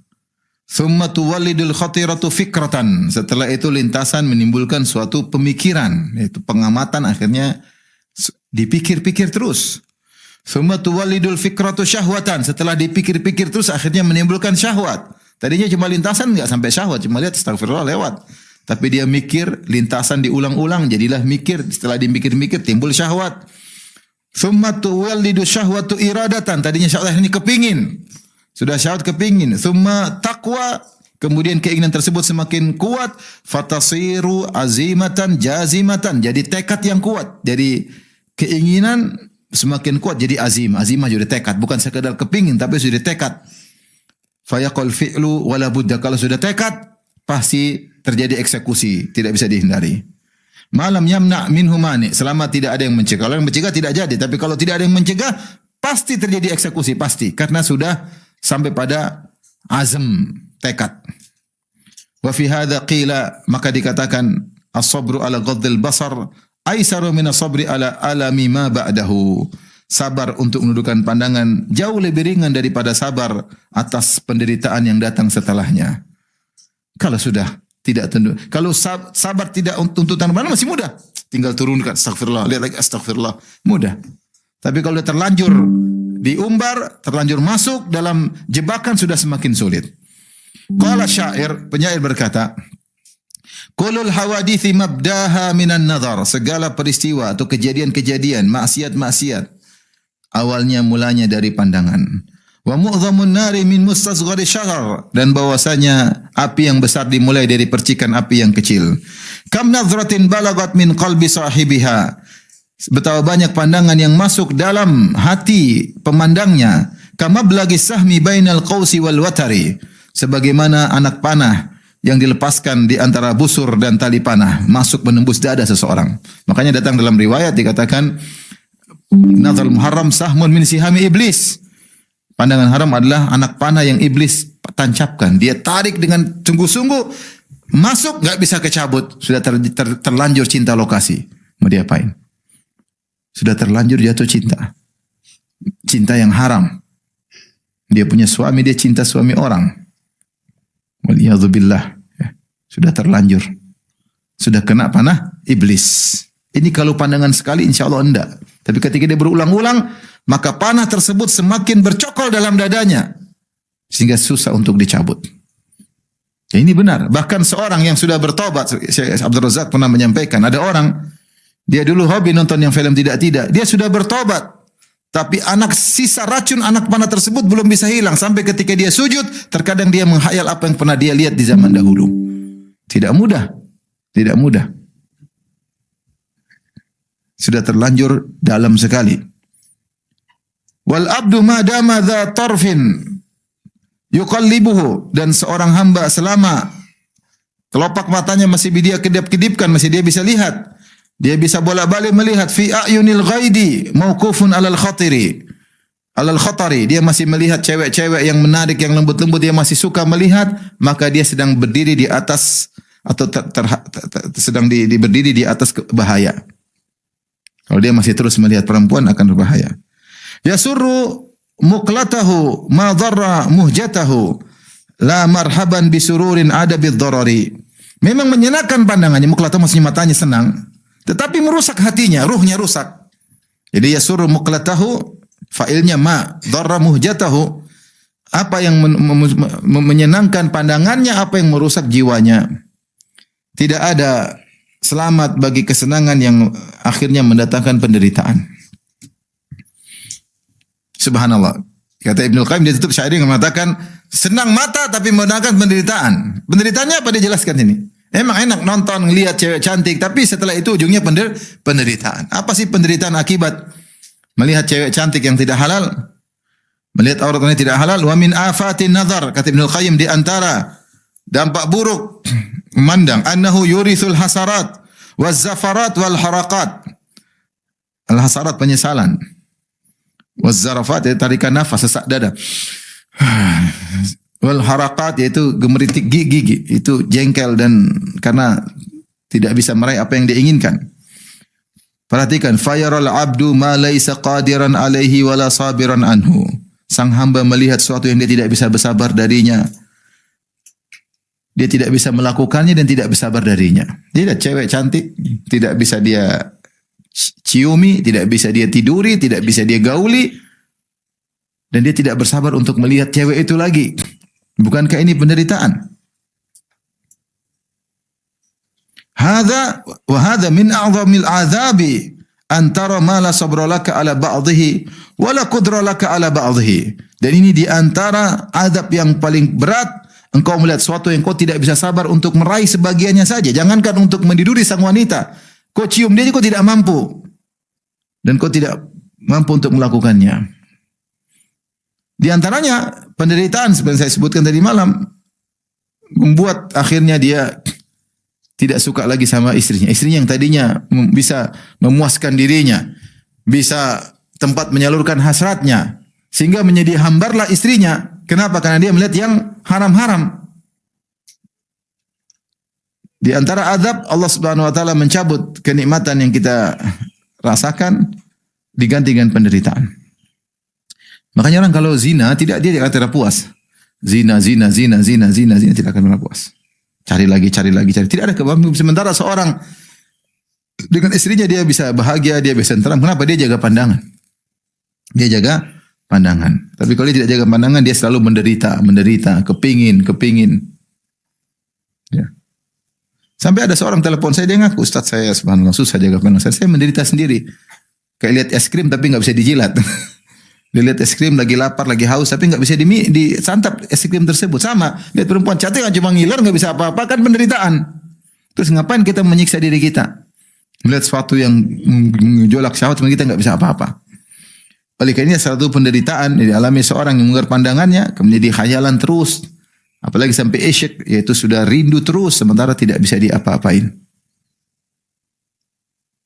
Thumma tuwallidul khatiratu fikratan. Setelah itu lintasan menimbulkan suatu pemikiran, yaitu pengamatan, akhirnya dipikir-pikir terus. Thumma tuwallidul fikratu syahwatan. Setelah dipikir-pikir terus akhirnya menimbulkan syahwat. Tadinya cuma lintasan, enggak sampai syahwat, cuma lihat astagfirullah lewat. Tapi dia mikir, lintasan diulang-ulang, jadilah mikir. Setelah dimikir-mikir timbul syahwat. Thumma tuwallidu syahwatu iradatan. Tadinya syahwat, ini kepingin. Sudah syahwat kepingin. Thumma taqwa. Kemudian keinginan tersebut semakin kuat. Fatasiru azimatan jazimatan. Jadi tekad yang kuat. Jadi keinginan semakin kuat jadi azim. Azimah jadi tekad. Bukan sekadar kepingin tapi sudah tekad. Fayaqul fi'lu wala budda. Kalau sudah tekad pasti terjadi eksekusi. Tidak bisa dihindari. Malam yamna minhu mani, selama tidak ada yang mencegah. Kalau yang mencegah tidak jadi, tapi kalau tidak ada yang mencegah pasti terjadi eksekusi, pasti, karena sudah sampai pada azam, tekad. Wa fi hadza qila, maka dikatakan as-sabru ala ghaddil basar aisaru min as-sabri ala alami ma ba'dahu. Sabar untuk menundukkan pandangan jauh lebih ringan daripada sabar atas penderitaan yang datang setelahnya. Kalau sudah tidak tunduk. Kalau sabar tidak tuntutan mana masih mudah. Tinggal turunkan astagfirullah, lihat lagi astagfirullah, mudah. Tapi kalau sudah terlanjur diumbar, terlanjur masuk dalam jebakan sudah semakin sulit. Qala syair, penyair berkata, Kulul hawadithi mabdaha minan nazar. Segala peristiwa atau kejadian-kejadian, maksiat-maksiat, awalnya mulanya dari pandangan. Wa mu'dhamun nari min mustasghari syaghar, dan bahwasanya api yang besar dimulai dari percikan api yang kecil. Kam nadhratin balagat min qalbi sahibiha. Betapa banyak pandangan yang masuk dalam hati pemandangnya. Kama blagi sahmi bainal qausi wal watari. Sebagaimana anak panah yang dilepaskan di antara busur dan tali panah masuk menembus dada seseorang. Makanya datang dalam riwayat dikatakan nadhal muharram sahmun min sihami iblis. Pandangan haram adalah anak panah yang iblis tancapkan. Dia tarik dengan sungguh-sungguh, masuk nggak bisa kecabut. Sudah terlanjur cinta lokasi. Mau diapain? Sudah terlanjur jatuh cinta. Cinta yang haram. Dia punya suami, dia cinta suami orang. Waliyadzubillah. Sudah terlanjur. Sudah kena panah iblis. Ini kalau pandangan sekali insya Allah enggak. Tapi ketika dia berulang-ulang, maka panah tersebut semakin bercokol dalam dadanya. Sehingga susah untuk dicabut. Ya, ini benar. Bahkan seorang yang sudah bertobat, Syekh Abdul Razak pernah menyampaikan, ada orang, dia dulu hobi nonton yang film tidak-tidak. Dia sudah bertobat. Tapi sisa racun anak panah tersebut belum bisa hilang. Sampai ketika dia sujud, terkadang dia menghayal apa yang pernah dia lihat di zaman dahulu. Tidak mudah. Tidak mudah. Sudah terlanjur dalam sekali. Wal abdu madama dha tarfin yuqallibuhu, dan seorang hamba selama kelopak matanya masih dia kedip-kedipkan, masih dia bisa lihat, dia bisa bolak-balik melihat fi ayunil ghaidi mauqufun alal khatiri alal khatari, dia masih melihat cewek-cewek yang menarik, yang lembut-lembut, dia masih suka melihat, maka dia sedang berdiri di atas atau sedang berdiri di atas bahaya. Kalau dia masih terus melihat perempuan akan berbahaya. Yasurru muqlatahu ma dharra muhjatahu la marhaban bisururin ada bidharari. Memang menyenangkan pandangannya, muqlatahu maksudnya matanya senang, tetapi merusak hatinya, ruhnya rusak. Jadi yasurru muqlatahu fa'ilnya ma dharra muhjatahu, apa yang menyenangkan pandangannya, apa yang merusak jiwanya. Tidak ada selamat bagi kesenangan yang akhirnya mendatangkan penderitaan. Subhanallah. Kata Ibnu Qayyim, dia tutup syair yang mengatakan, senang mata tapi mendatangkan penderitaan. Penderitaannya apa dia jelaskan sini? Emang enak nonton, ngelihat cewek cantik, tapi setelah itu ujungnya penderitaan. Apa sih penderitaan akibat Melihat cewek cantik yang tidak halal, melihat aurat wanita tidak halal. Wa min afatin nazar, kata Ibnu Qayyim, di antara dampak buruk memandang, annahu yurithul hasarat waz zafarat wal haraqat. Al hasarat penyesalan. Waz zarafat tarikan nafas, sesak dada. Wal haraqat yaitu gemeritik gigi, itu jengkel dan karena tidak bisa meraih apa yang diinginkan. Perhatikan, fayaral abdu ma laisa qadiran alaihi wala sabiran anhu. Sang hamba melihat sesuatu yang dia tidak bisa bersabar darinya. Dia tidak bisa melakukannya dan tidak bersabar darinya. Dia lihat cewek cantik, tidak bisa dia ciumi, tidak bisa dia tiduri, tidak bisa dia gauli, dan dia tidak bersabar untuk melihat cewek itu lagi. Bukankah ini penderitaan? Hadza wa hadza min a'zamil azabi an tara ma la sabra laka ala ba'dhihi wa la qudra laka ala ba'dhihi. Dan ini di antara azab yang paling berat, engkau melihat sesuatu yang kau tidak bisa sabar untuk meraih sebagiannya saja. Jangankan untuk mendiduri sang wanita, kau cium dia kau tidak mampu. Dan kau tidak mampu untuk melakukannya. Di antaranya penderitaan seperti saya sebutkan tadi malam membuat akhirnya dia tidak suka lagi sama istrinya. Istrinya yang tadinya bisa memuaskan dirinya, bisa tempat menyalurkan hasratnya, sehingga menjadi hambarlah istrinya. Kenapa? Karena dia melihat yang haram-haram. Di antara azab Allah Subhanahu wa taala mencabut kenikmatan yang kita rasakan diganti dengan penderitaan. Makanya orang kalau zina dia tidak akan puas. Zina tidak akan pernah puas. Cari lagi. Tidak ada kebahagiaan. Sementara seorang dengan istrinya dia bisa bahagia, dia bisa tenteram. Kenapa? Dia jaga pandangan. Dia jaga pandangan. Tapi kalau dia tidak jaga pandangan, dia selalu menderita, kepingin. Ya. Sampai ada seorang telepon saya, dia ngaku, Ustaz saya subhanallah susah jaga pandangan. Saya menderita sendiri. Kayak lihat es krim tapi nggak bisa dijilat. Dia lihat es krim lagi lapar, lagi haus, tapi nggak bisa disantap es krim tersebut. Sama, lihat perempuan cantik cuma ngiler, nggak bisa apa-apa, kan penderitaan. Terus ngapain kita menyiksa diri kita? Melihat sesuatu yang menjolak syahwat, kita nggak bisa apa-apa. Oleh karena ini satu penderitaan yang dialami seorang yang menggelar pandangannya, kemudian khayalan terus, apalagi sampai isyik, yaitu sudah rindu terus, sementara tidak bisa diapa-apain.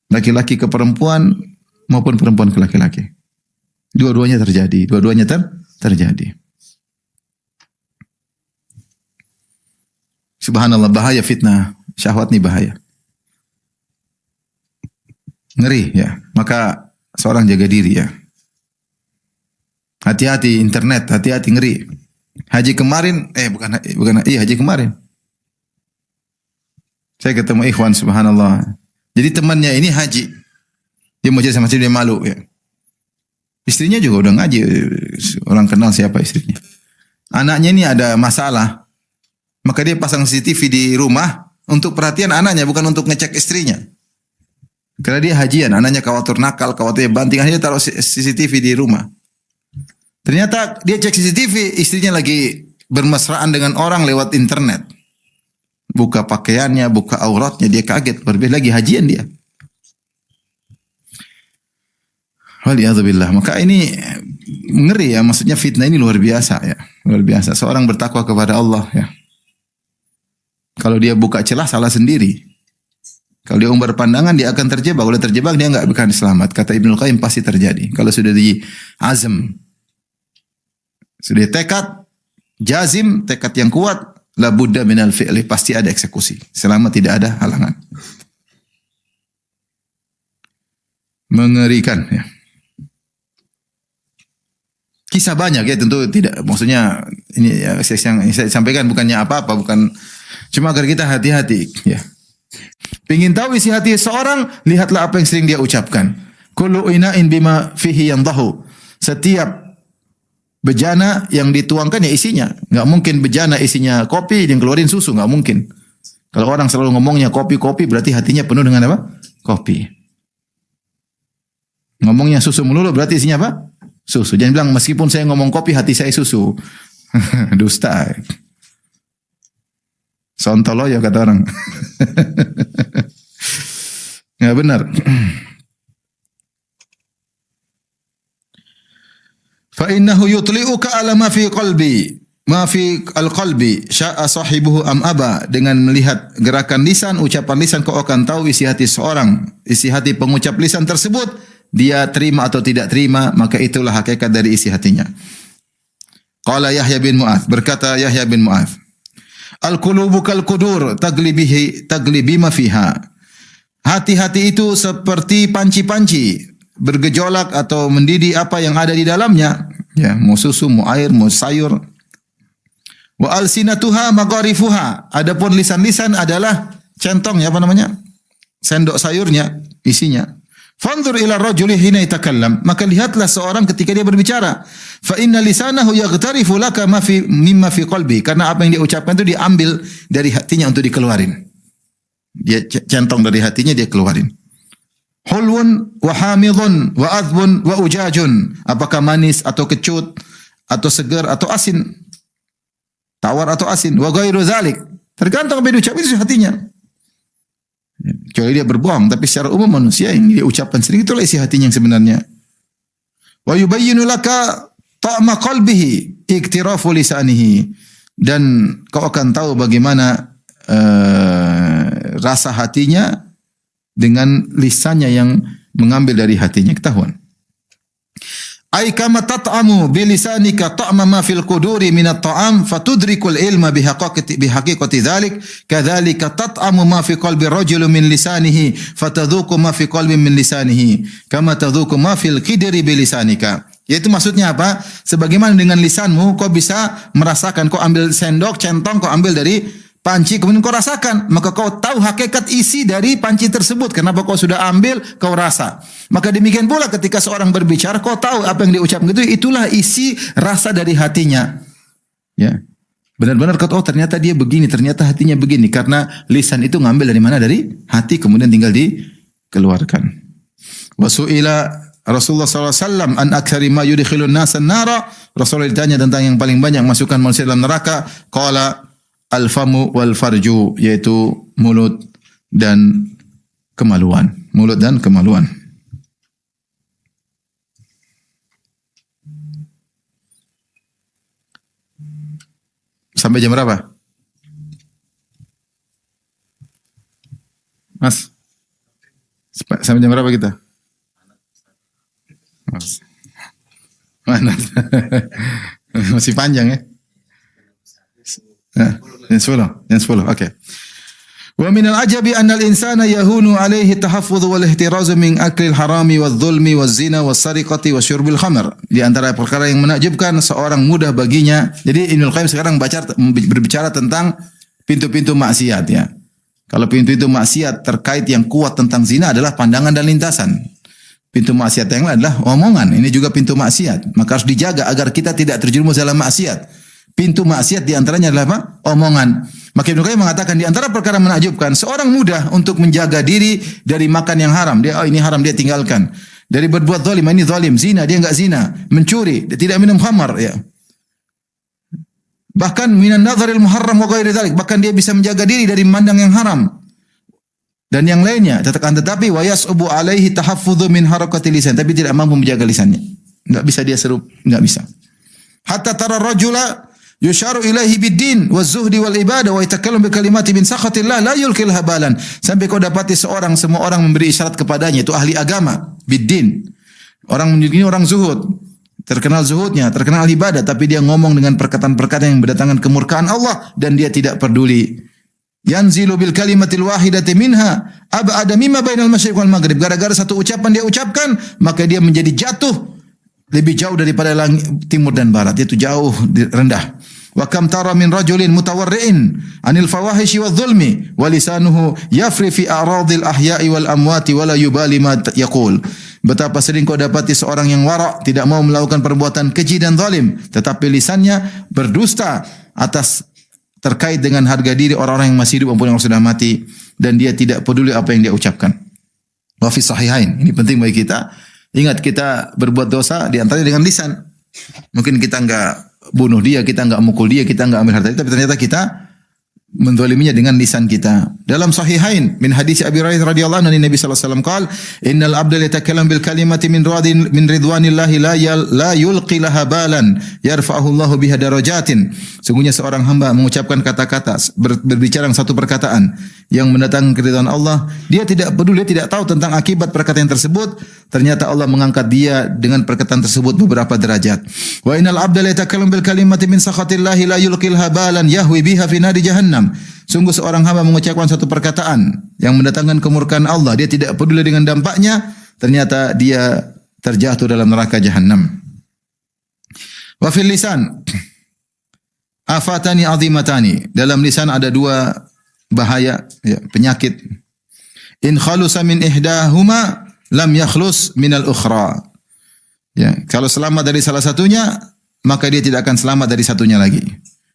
Laki-laki ke perempuan maupun perempuan ke laki-laki. Dua-duanya terjadi. Subhanallah, bahaya fitnah syahwat nih, bahaya. Ngeri ya. Maka seorang jaga diri ya. Hati-hati internet, hati-hati, ngeri. Haji kemarin, haji kemarin. Saya ketemu ikhwan subhanallah. Jadi temannya ini haji. Dia mau jadi sama dia malu ya. Istrinya juga udah ngaji, orang kenal siapa istrinya. Anaknya ini ada masalah, maka dia pasang CCTV di rumah untuk perhatian anaknya, bukan untuk ngecek istrinya. Karena dia hajian, anaknya khawatir nakal, khawatir banting, akhirnya taruh CCTV di rumah. Ternyata dia cek CCTV, istrinya lagi bermesraan dengan orang lewat internet. Buka pakaiannya, buka auratnya, dia kaget, berbeda lagi hajian dia. Waliyadzubillah. Maka ini ngeri ya, maksudnya fitnah ini luar biasa ya. Luar biasa. Seorang bertakwa kepada Allah ya. Kalau dia buka celah salah sendiri. Kalau dia umbar pandangan dia akan terjebak. Kalau terjebak dia enggak akan selamat. Kata Ibnu Qayyim pasti terjadi. Kalau sudah di azam, sudah tekad, jazim, tekad yang kuat, la budda minal fi'li, pasti ada eksekusi. Selama tidak ada halangan. Mengerikan ya. Kisah banyak ya, tentu tidak, maksudnya ini ya, yang saya sampaikan bukannya apa-apa, bukan cuma agar kita hati-hati ya. Pengin tahu isi hati seorang, lihatlah apa yang sering dia ucapkan. Kullu ina'in bima fihi yandahu. Setiap bejana yang dituangkan ya isinya. Enggak mungkin bejana isinya kopi dan keluarin susu, enggak mungkin. Kalau orang selalu ngomongnya kopi-kopi berarti hatinya penuh dengan apa? Kopi. Ngomongnya susu melulu berarti isinya apa? Susu. Jangan bilang meskipun saya ngomong kopi hati saya susu. Dusta. Sontolo ya kata orang. Nggak benar. Fa innahu yutli'uka ala ma fi qalbi. Ma fi al-qalbi sya'a sahibuhu am aba. Dengan melihat gerakan lisan, ucapan lisan, kau akan tahu isi hati seorang, isi hati pengucap lisan tersebut, dia terima atau tidak terima, maka itulah hakikat dari isi hatinya. Qala Yahya bin Mu'adz, berkata Yahya bin Mu'adz, al-qulubu kal qudur taglibi ma fiha. Hati-hati itu seperti panci-panci, bergejolak atau mendidih apa yang ada di dalamnya. Ya, mau susu, mau air, mau sayur. Wa alsinatuha magharifuha. Adapun lisan-lisan adalah centongnya, apa namanya? Sendok sayurnya, isinya. Fanzur ila rajuli hina yatakallam. Maka lihatlah seorang ketika dia berbicara. Fa inna lisanahu yaghtarifu laka mimma fi qalbi. Karena apa yang dia ucapkan itu diambil dari hatinya untuk dikeluarin. Dia centong dari hatinya, dia keluarin. Hulwun wa hamidun wa adbun wa ujajun. Apakah manis atau kecut atau segar atau asin? Tawar atau asin? Wa ghairu dzalik. Tergantung apa yang diucapkan itu hatinya. Kecuali dia berbohong, tapi secara umum manusia yang dia ucapkan sendiri itulah isi hatinya yang sebenarnya. Wa yubayyinu laka ta'ma qalbihi iktirafu lisanihi. Dan kau akan tahu bagaimana rasa hatinya dengan lisannya yang mengambil dari hatinya, ketahuan. Ai kama tat'amu bilisanika ta'ma ma fil quduri min at-ta'am fatudrikul ilma bihaqiqati dzalik kadzalika tat'amu ma fi qalbi rajulin min lisanihi fatadhuqu ma fi qalbi min lisanihi kama tadhuqu ma fil qidri bilisanika. Yaitu maksudnya apa? Sebagaimana dengan lisanmu kau bisa merasakan, kau ambil sendok, centong, kau ambil dari panci, kemudian kau rasakan, maka kau tahu hakikat isi dari panci tersebut. Kenapa kau sudah ambil, kau rasa. Maka demikian pula ketika seorang berbicara, kau tahu apa yang diucapkan itu, itulah isi rasa dari hatinya. Ya, benar-benar kau tahu ternyata dia begini, ternyata hatinya begini, karena lisan itu ngambil dari mana? Dari hati, kemudian tinggal dikeluarkan. Wasu'ila Rasulullah SAW an aktsari ma yudkhilun nasan nara. Rasulullah ditanya tentang yang paling banyak masukkan manusia dalam neraka. Qala al-famu wal farju, yaitu mulut dan kemaluan. Mulut dan kemaluan. Sampai jam berapa? Mas? Sampai jam berapa kita? Mas. Mana? Masih panjang ya? Yang 10. Oke. Wa min al-ajabi anna al-insana yahunu alaihi tahaffudh wal ihtirazu min akli al-harami wadh-dhulmi waz-zina was-sariqati wa syurbil khamr. Di antara perkara yang menakjubkan, seorang mudah baginya. Jadi Ibnu Qayyim sekarang berbicara tentang pintu-pintu maksiat ya. Kalau pintu-pintu maksiat terkait yang kuat tentang zina adalah pandangan dan lintasan. Pintu maksiat yang lain adalah omongan. Ini juga pintu maksiat. Maka harus dijaga agar kita tidak terjerumus dalam maksiat. Pintu maksiat di antaranya adalah apa? Omongan. Maka Ibnu Qayyim mengatakan di antara perkara menakjubkan, seorang mudah untuk menjaga diri dari makan yang haram. Dia ini haram, dia tinggalkan. Dari berbuat zalim, ini zalim. Zina, dia enggak zina. Mencuri, dia tidak minum khamar ya. Bahkan minan nadharil muharram wa ghairi dzalik. Bahkan dia bisa menjaga diri dari memandang yang haram dan yang lainnya. Tetapi wa yas'ubu alaihi tahaffudhu min harakati lisan. Tapi tidak mampu menjaga lisannya. Enggak bisa dia serup, enggak bisa. Hatta tara rajula yusharu ilaihi bid-din waz-zuhdi wal ibadah wa yatakallam bi kalimati min sakhatillah la yulkil habalan. Sampai kau dapati semua orang memberi isyarat kepadanya, itu ahli agama, bid-din. Orang ini orang zuhud, terkenal zuhudnya, terkenal ibadah, tapi dia ngomong dengan perkataan-perkataan yang berdatangan kemurkaan Allah dan dia tidak peduli. Yanzilu bil kalimatil wahidati minha ab'ada mimma bainal masyriq wal maghrib. Gara-gara satu ucapan dia ucapkan, maka dia menjadi jatuh lebih jauh daripada langit timur dan barat. Itu jauh rendah. Wa kam tara min rajulin mutawarri'in anil fawahishi wadh-dhulmi wa lisanuhu yafri fi a'radil ahya'i wal amwati wa la yubali ma yaqul. Betapa sering kau dapati seorang yang wara', tidak mau melakukan perbuatan keji dan zalim, tetapi lisannya berdusta atas terkait dengan harga diri orang-orang yang masih hidup maupun yang sudah mati, dan dia tidak peduli apa yang dia ucapkan. Wa fi sahihain, ini penting bagi kita. Ingat, kita berbuat dosa di antaranya dengan lisan. Mungkin kita enggak bunuh dia, kita enggak mukul dia, kita enggak ambil harta dia, tapi ternyata kita menzaliminya dengan lisan kita. Dalam sahihain min hadis Abi Hurairah radhiyallahu anhu Nabi sallallahu alaihi wasallam qaal innal abda yatakallam bil kalimati min ridwanillahi la yulqi laha balan yarfa'uhu Allahu biha darajatin. Sungguhnya seorang hamba mengucapkan kata-kata berbicara satu perkataan yang mendatangkan keridhaan Allah, dia tidak peduli, dia tidak tahu tentang akibat perkataan tersebut, ternyata Allah mengangkat dia dengan perkataan tersebut beberapa derajat. Wa innal abda yatakallam bil kalimati min sakhatillahi la yulqi laha balan yahwi biha fi nari jahannam. Sungguh seorang hamba mengucapkan satu perkataan yang mendatangkan kemurkaan Allah, dia tidak peduli dengan dampaknya, ternyata dia terjatuh dalam neraka jahannam. Wa fil lisan afatani azimatani. Dalam lisan ada dua bahaya, ya, penyakit. In khalusa min ihdahuma lam yakhlus minal ukhra. Ya, kalau selamat dari salah satunya, maka dia tidak akan selamat dari satunya lagi.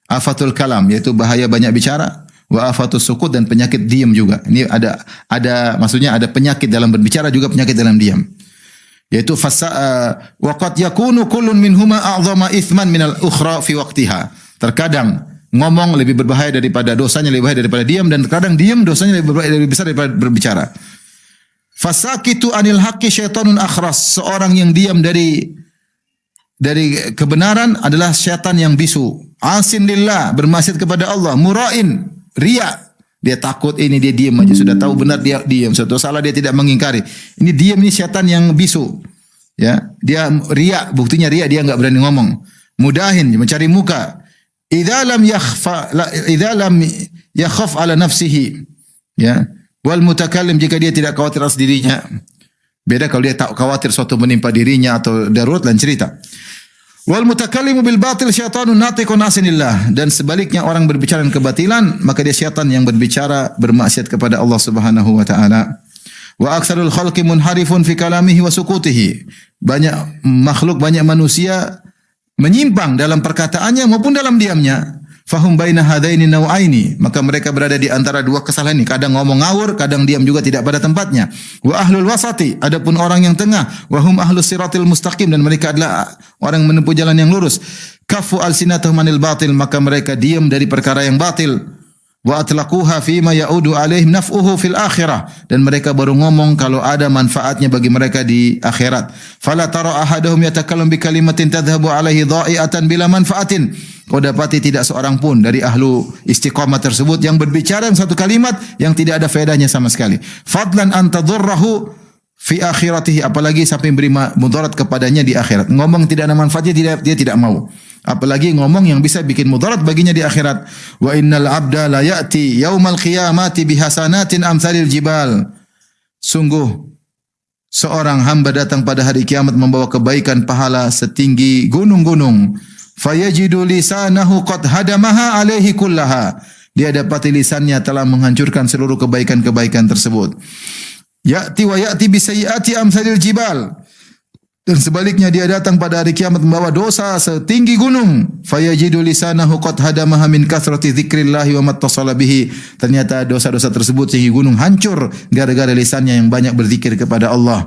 Afatul kalam, yaitu bahaya banyak bicara. Wa afatus sukut, dan penyakit diam juga. Ini ada maksudnya ada penyakit dalam berbicara, juga penyakit dalam diam. Yaitu wa qad yakunu kullun minhuma a'zama ithman minal ukhra fi waqtiha. Terkadang ngomong lebih berbahaya daripada dosanya, lebih bahaya daripada diam, dan terkadang diam dosanya lebih besar daripada berbicara. Fasakitu anil haqqi syaitanun akhras. Seorang yang diam dari kebenaran adalah syaitan yang bisu. Asin lillah, bermaksiat kepada Allah. Mura'in, riya. Dia takut, ini dia diam aja, sudah tahu benar dia diam, suatu salah dia tidak mengingkari. Ini diam, ini syaitan yang bisu. Ya, dia riya, buktinya riya, dia enggak berani ngomong. Mudahin, mencari muka. Idza lam yakhaf ala nafsihi. Ya. Wal mutakallim, jika dia tidak khawatir atas dirinya. Beda kalau dia tak khawatir suatu menimpa dirinya atau darurat, lain cerita. Wal mutakallimu bil batil syaitanun natiqun asinillah. Dan sebaliknya, orang berbicara dengan kebatilan, maka dia syaitan yang berbicara bermaksiat kepada Allah Subhanahu wa taala. Wa aktsarul khalqi munharifun fi kalamihi wa sukutihi. Banyak makhluk, banyak manusia menyimpang dalam perkataannya maupun dalam diamnya. Fahum baina hadaini nau'aini, maka mereka berada di antara dua kesalahan ini, kadang ngomong ngawur, kadang diam juga tidak pada tempatnya. Wa ahlul wasati, adapun orang yang tengah, wa hum ahlus siratil mustaqim, dan mereka adalah orang yang menempuh jalan yang lurus. Kafu alsinatuhum anil batil, maka mereka diam dari perkara yang batil. Wa atlaquha fima ya'udu alaihim naf'uhu fil akhirah, dan mereka baru ngomong kalau ada manfaatnya bagi mereka di akhirat. Fala tara ahadahum yatakallam bi kalimatin tadhhabu alaihi dha'iatan bila manfaatin. Kau dapati tidak seorang pun dari ahlu istiqamah tersebut yang berbicara satu kalimat yang tidak ada faedahnya sama sekali. Fadlan an tadurrahu fi akhiratihi, apalagi sampai beri mudarat kepadanya di akhirat. Ngomong tidak ada manfaatnya, dia tidak mau. Apalagi ngomong yang bisa bikin mudarat baginya di akhirat. Wa innal abda la ya'ti yaumal qiyamati bihasanatin amsalil jibal. Sungguh seorang hamba datang pada hari kiamat membawa kebaikan pahala setinggi gunung-gunung. Fayajidu lisanahu qad hadamaha alaihi kullaha. Dia dapati lisannya telah menghancurkan seluruh kebaikan-kebaikan tersebut. Ya'ti wa ya'ti bisayyiati amsalil jibal. Dan sebaliknya, dia datang pada hari kiamat membawa dosa setinggi gunung. Fayajidu lisanahu qad hadamaha min kathrati dzikrillah wa mattasala bihi. Ternyata dosa-dosa tersebut sehingga gunung hancur gara-gara lisannya yang banyak berzikir kepada Allah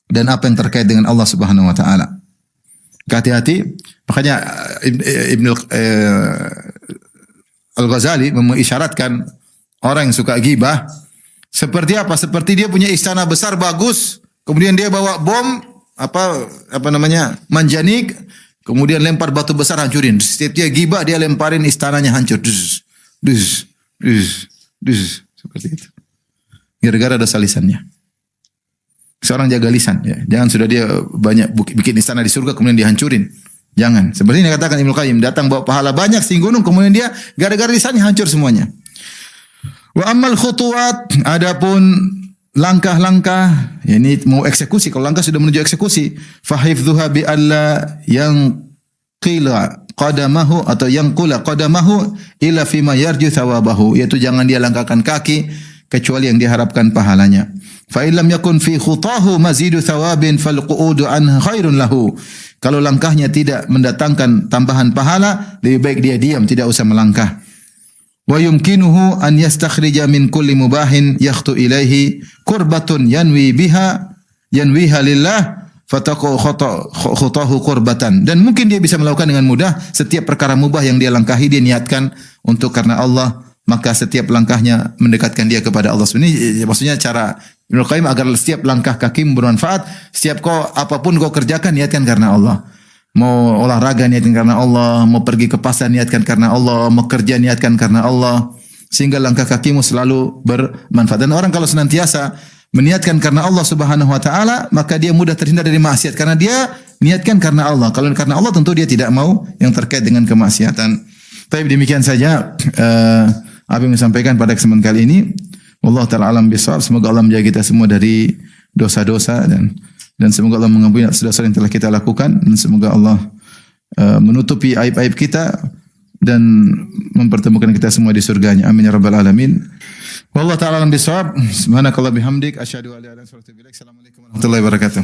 dan apa yang terkait dengan Allah Subhanahu wa taala. Hati-hati. Makanya Ibnu Al-Ghazali mengisyaratkan orang yang suka ghibah seperti apa? Seperti dia punya istana besar bagus, kemudian dia bawa bom manjanik, kemudian lempar batu besar hancurin. Setiap dia ghibah, dia lemparin istananya hancur. Seperti itu. Gara-gara dosa lisannya. Seorang jaga lisan, ya. Jangan sudah dia banyak bikin istana di surga kemudian dihancurin. Jangan. Seperti ini katakan Ibnu Qayyim, datang bawa pahala banyak setinggi gunung, kemudian dia gara-gara lisannya hancur semuanya. Wa ammal khutuwat, adapun langkah-langkah, ini mau eksekusi, kalau langkah sudah menuju eksekusi, fahifdzuha bi alla yang qila qadamahu atau yang qula qadamahu ila fima yarju thawabahu, yaitu jangan dia langkahkan kaki kecuali yang diharapkan pahalanya. Fa illam yakun fi khutahu mazidu thawabin fal qu'udu an khairun lahu. Kalau langkahnya tidak mendatangkan tambahan pahala, lebih baik dia diam, tidak usah melangkah. Wa yumkinuhu an yastakhrija min kulli mubahin yakhtu ilaihi qurbatun yanwiha lillah fataqu khutahu qurbatan. Dan mungkin dia bisa melakukan dengan mudah setiap perkara mubah yang dia langkahi, dia niatkan untuk karena Allah, maka setiap langkahnya mendekatkan dia kepada Allah. Ini maksudnya cara Ibnu Qayyim agar setiap langkah kaki bermanfaat, setiap apapun kau kerjakan niatkan karena Allah. Mau olahraga niatkan karena Allah, mau pergi ke pasar niatkan karena Allah, mau kerja niatkan karena Allah, sehingga langkah kakimu selalu bermanfaat. Dan orang kalau senantiasa meniatkan karena Allah Subhanahu wa taala, maka dia mudah terhindar dari maksiat karena dia niatkan karena Allah. Kalau karena Allah tentu dia tidak mau yang terkait dengan kemaksiatan. Tapi demikian saja apa yang disampaikan pada kesempatan kali ini. Wallahu taala alam bisawab. Semoga Allah menjaga kita semua dari dosa-dosa dan semoga Allah mengampuni dosa-dosa yang telah kita lakukan, dan semoga Allah menutupi aib-aib kita dan mempertemukan kita semua di surganya. Amin ya rabbal alamin. Wallahu taala alam bisawab. Subhanakallah bihamdik asyhadu an la ilaha illa anta astaghfiruka wa atubu ilaik. Assalamualaikum warahmatullahi wabarakatuh.